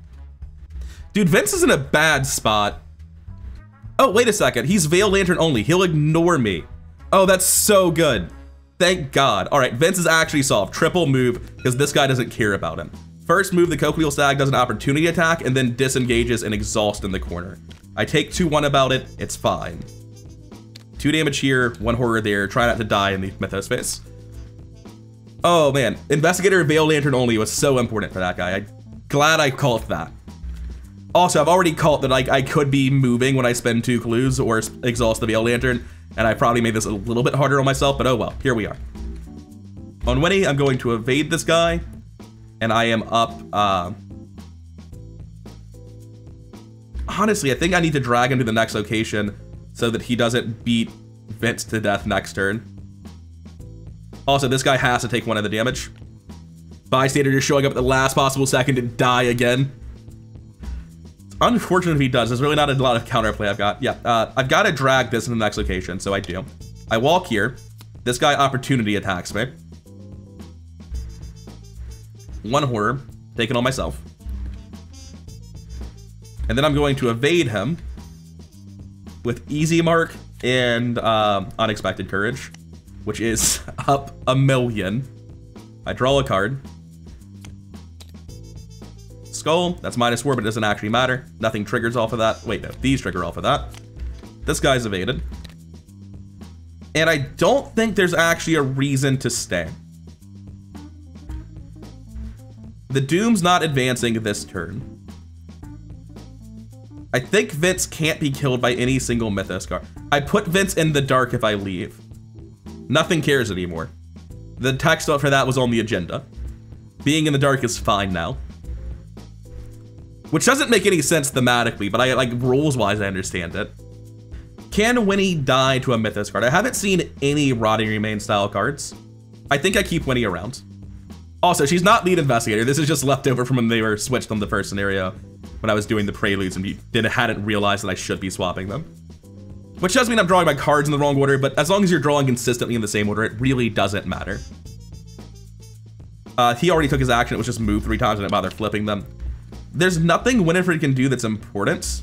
Dude, Vince is in a bad spot. Oh, wait a second. He's Veil Lantern only. He'll ignore me. Oh, that's so good. Thank God. All right, Vince is actually solved. Triple move, because this guy doesn't care about him. First move, the Cochleal Stag does an opportunity attack and then disengages and exhausts in the corner. I take 2-1 about it. It's fine. 2 damage here, 1 horror there. Try not to die in the Mythos phase. Oh, man. Investigator Veil Lantern only was so important for that guy. I'm glad I called that. Also, I've already called that I could be moving when I spend 2 clues or exhaust the Veil Lantern, and I probably made this a little bit harder on myself, but oh well, here we are. On Winnie, I'm going to evade this guy, and I am up, honestly, I think I need to drag him to the next location so that he doesn't beat Vince to death next turn. Also, this guy has to take 1 of the damage. Bystander just showing up at the last possible second to die again. Unfortunate if he does. There's really not a lot of counterplay I've got. Yeah, I've got to drag this in the next location, so I do. I walk here. This guy opportunity attacks me. 1 horror, taken on myself. And then I'm going to evade him with Easy Mark and Unexpected Courage, which is up 1,000,000. I draw a card. Skull, that's -4, but it doesn't actually matter. Nothing triggers off of that. Wait, no, these trigger off of that. This guy's evaded. And I don't think there's actually a reason to stay. The Doom's not advancing this turn. I think Vince can't be killed by any single Mythos card. I put Vince in the dark if I leave. Nothing cares anymore. The text for that was on the agenda. Being in the dark is fine now. Which doesn't make any sense thematically, but like rules-wise, I understand it. Can Winnie die to a Mythos card? I haven't seen any Rotting Remain style cards. I think I keep Winnie around. Also, she's not lead investigator. This is just left over from when they were switched on the first scenario when I was doing the preludes and hadn't realized that I should be swapping them. Which does mean I'm drawing my cards in the wrong order, but as long as you're drawing consistently in the same order, it really doesn't matter. He already took his action. It was just move 3 times and didn't bother flipping them. There's nothing Winifred can do that's important.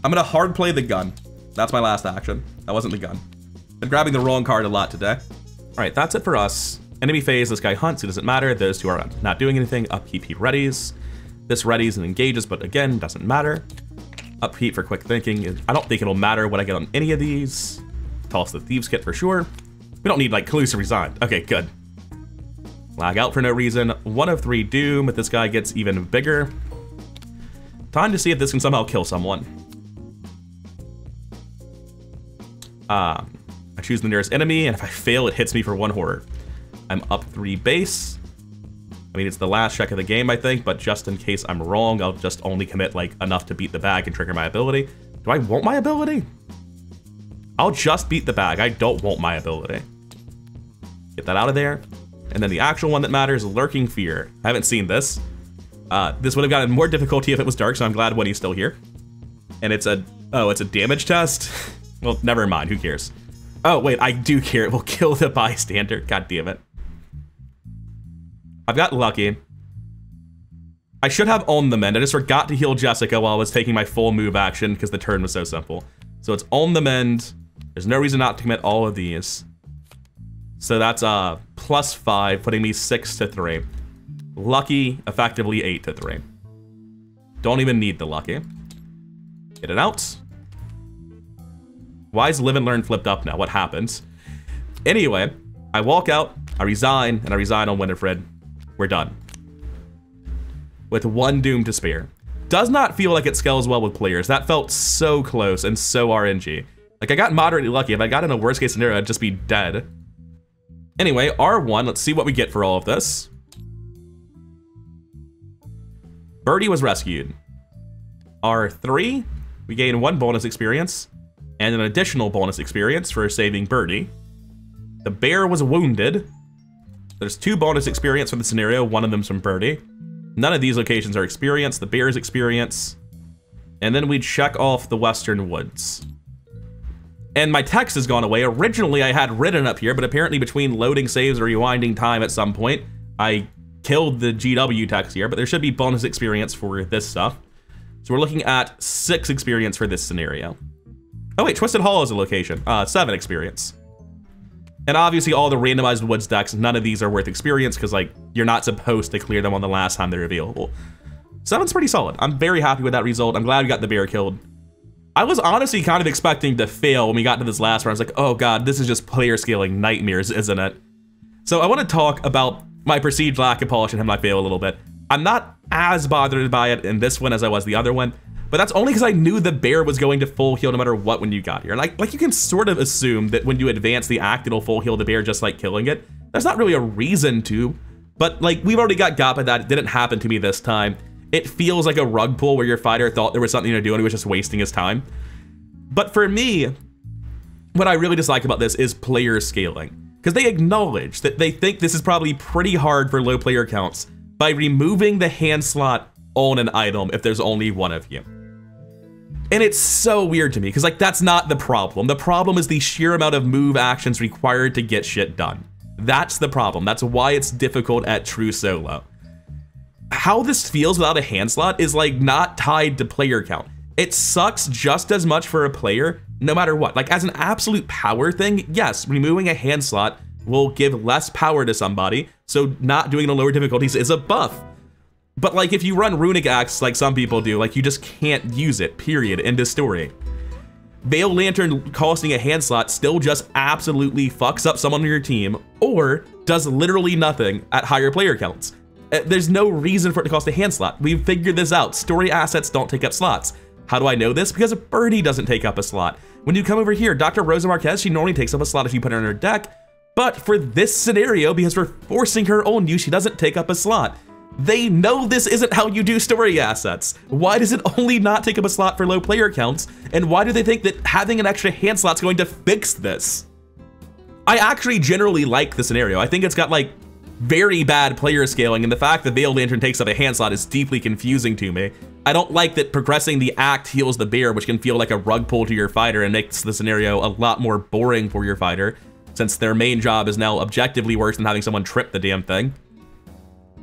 I'm gonna hard play the gun. That's my last action. That wasn't the gun. Been grabbing the wrong card a lot today. All right, that's it for us. Enemy phase, this guy hunts, it doesn't matter. Those two are not doing anything. Upkeep, he readies. This readies and engages, but again, doesn't matter. Upkeep for quick thinking. I don't think it'll matter what I get on any of these. Toss the Thieves Kit for sure. We don't need like Clues to Resign. Okay, good. Lag out for no reason. 1 of 3 Doom, but this guy gets even bigger. Time to see if this can somehow kill someone. I choose the nearest enemy, and if I fail, it hits me for 1 horror. I'm up 3 base. I mean, it's the last check of the game, I think, but just in case I'm wrong, I'll just only commit like enough to beat the bag and trigger my ability. Do I want my ability? I'll just beat the bag. I don't want my ability. Get that out of there. And then the actual one that matters, Lurking Fear. I haven't seen this. This would have gotten more difficulty if it was dark, so I'm glad Winnie's still here. And it's a, oh, it's a damage test? Well, never mind, who cares? Oh, wait, I do care. It will kill the bystander. God damn it. I've got lucky. I should have owned the mend. I just forgot to heal Jessica while I was taking my full move action because the turn was so simple. So it's on the mend. There's no reason not to commit all of these. So that's +5, putting me 6 to 3. Lucky, effectively 8 to 3. Don't even need the lucky. Get it out. Why is Live and Learn flipped up now? What happens? Anyway, I walk out, I resign, and I resign on Winifred. We're done. With 1 Doom to spare. Does not feel like it scales well with players. That felt so close and so RNG. Like, I got moderately lucky. If I got in a worst case scenario, I'd just be dead. Anyway, R1, let's see what we get for all of this. Birdie was rescued. R3, we gain 1 bonus experience and an additional bonus experience for saving Birdie. The bear was wounded. There's 2 bonus experience for the scenario, 1 of them's from Birdie. None of these locations are experience, the bear's experience. And then we check off the Western Woods. And my text has gone away. Originally, I had written up here, but apparently between loading saves or rewinding time at some point, I killed the GW text here, but there should be bonus experience for this stuff. So we're looking at 6 experience for this scenario. Oh wait, Twisted Hollow is a location. 7 experience. And obviously all the randomized woods decks, none of these are worth experience because like you're not supposed to clear them on the last time they're available. 7's pretty solid. I'm very happy with that result. I'm glad we got the bear killed. I was honestly kind of expecting to fail when we got to this last round. I was like, oh god, this is just player scaling nightmares, isn't it? So I want to talk about my perceived lack of polish in Hemlock Vale a little bit. I'm not as bothered by it in this one as I was the other one, but that's only because I knew the bear was going to full heal no matter what when you got here. And like you can sort of assume that when you advance the act, it'll full heal the bear just like killing it. There's not really a reason to, but like we've already got by that. It didn't happen to me this time. It feels like a rug pull where your fighter thought there was something to do and he was just wasting his time. But for me, what I really dislike about this is player scaling. Because they acknowledge that they think this is probably pretty hard for low player counts by removing the hand slot on an item if there's only 1 of you. And it's so weird to me, because like that's not the problem. The problem is the sheer amount of move actions required to get shit done. That's the problem. That's why it's difficult at true solo. How this feels without a hand slot is like not tied to player count. It sucks just as much for a player, no matter what. Like as an absolute power thing, yes, removing a hand slot will give less power to somebody, so not doing it on lower difficulties is a buff. But like if you run Runic Axe like some people do, like you just can't use it, period, end of story. Veil Lantern costing a hand slot still just absolutely fucks up someone on your team, or does literally nothing at higher player counts. There's no reason for it to cost a hand slot. We've figured this out. Story assets don't take up slots. How do I know this? Because a Birdie doesn't take up a slot. When you come over here, Dr. Rosa Marquez, she normally takes up a slot if you put her in her deck, but for this scenario, because we're forcing her on you, she doesn't take up a slot. They know this isn't how you do story assets. Why does it only not take up a slot for low player counts? And why do they think that having an extra hand slot's going to fix this? I actually generally like the scenario. I think it's got like very bad player scaling, and the fact that Veil Lantern takes up a hand slot is deeply confusing to me. I don't like that progressing the act heals the bear, which can feel like a rug pull to your fighter and makes the scenario a lot more boring for your fighter, since their main job is now objectively worse than having someone trip the damn thing.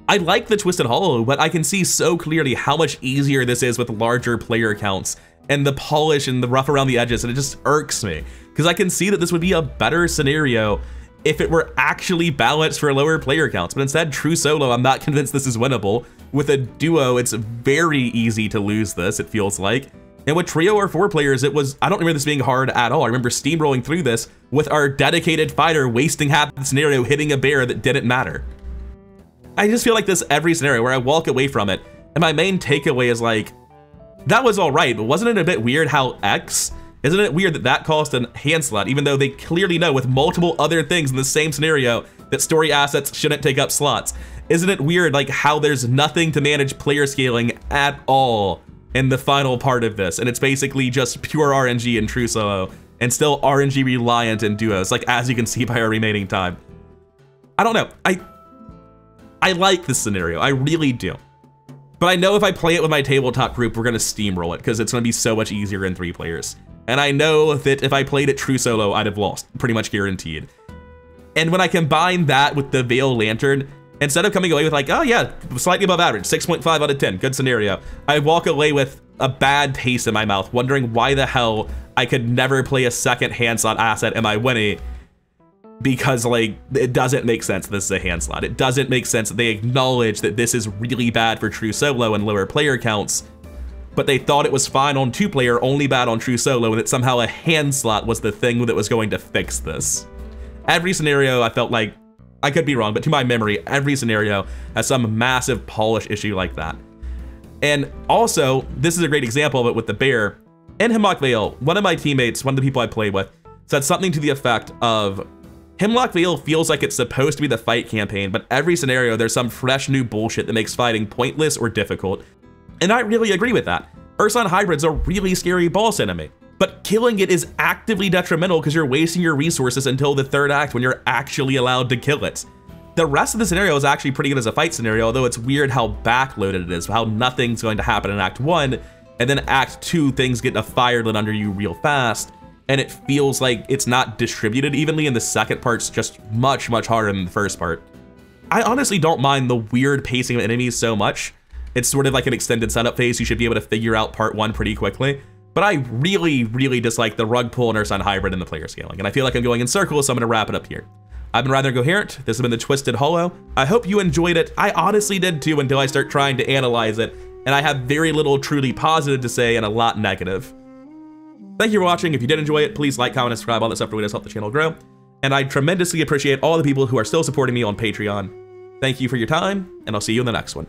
I like the Twisted Hollow, but I can see so clearly how much easier this is with larger player counts and the polish and the rough around the edges, and it just irks me because I can see that this would be a better scenario if it were actually balanced for lower player counts. But instead, true solo, I'm not convinced this is winnable. With a duo, it's very easy to lose this, it feels like. And with trio or 4 players, I don't remember this being hard at all. I remember steamrolling through this with our dedicated fighter wasting half the scenario hitting a bear that didn't matter. I just feel like this every scenario where I walk away from it, and my main takeaway is like, that was all right, but wasn't it a bit weird how X? Isn't it weird that that cost a hand slot, even though they clearly know with multiple other things in the same scenario that story assets shouldn't take up slots? Isn't it weird like how there's nothing to manage player scaling at all in the final part of this, and it's basically just pure RNG in true solo, and still RNG reliant in duos, like as you can see by our remaining time. I don't know, I like this scenario, I really do. But I know if I play it with my tabletop group, we're gonna steamroll it because it's gonna be so much easier in 3 players. And I know that if I played it true solo, I'd have lost, pretty much guaranteed. And when I combine that with the Veil Lantern, instead of coming away with like, oh yeah, slightly above average, 6.5 out of 10, good scenario, I walk away with a bad taste in my mouth, wondering why the hell I could never play a second hand slot asset in my Winnie, because like, it doesn't make sense this is a hand slot. It doesn't make sense that they acknowledge that this is really bad for true solo and lower player counts, but they thought it was fine on 2 player, only bad on true solo, and that somehow a hand slot was the thing that was going to fix this. Every scenario I felt like, I could be wrong, but to my memory, every scenario has some massive polish issue like that. And also, this is a great example of it with the bear. In Hemlock Vale, one of my teammates, one of the people I played with, said something to the effect of, Hemlock Vale feels like it's supposed to be the fight campaign, but every scenario there's some fresh new bullshit that makes fighting pointless or difficult. And I really agree with that. Urson Hybrid's a really scary boss enemy, but killing it is actively detrimental because you're wasting your resources until the 3rd act when you're actually allowed to kill it. The rest of the scenario is actually pretty good as a fight scenario, although it's weird how backloaded it is, how nothing's going to happen in Act 1, and then Act 2, things get a fire lit under you real fast, and it feels like it's not distributed evenly, and the second part's just much, much harder than the first part. I honestly don't mind the weird pacing of enemies so much. It's sort of like an extended setup phase. You should be able to figure out part 1 pretty quickly. But I really, really dislike the rug pull and Urson Hybrid and the player scaling, and I feel like I'm going in circles, so I'm gonna wrap it up here. I've been Rather Coherent. This has been the Twisted Hollow. I hope you enjoyed it. I honestly did too until I start trying to analyze it, and I have very little truly positive to say and a lot negative. Thank you for watching. If you did enjoy it, please like, comment, and subscribe. All that stuff really does help the channel grow. And I tremendously appreciate all the people who are still supporting me on Patreon. Thank you for your time, and I'll see you in the next one.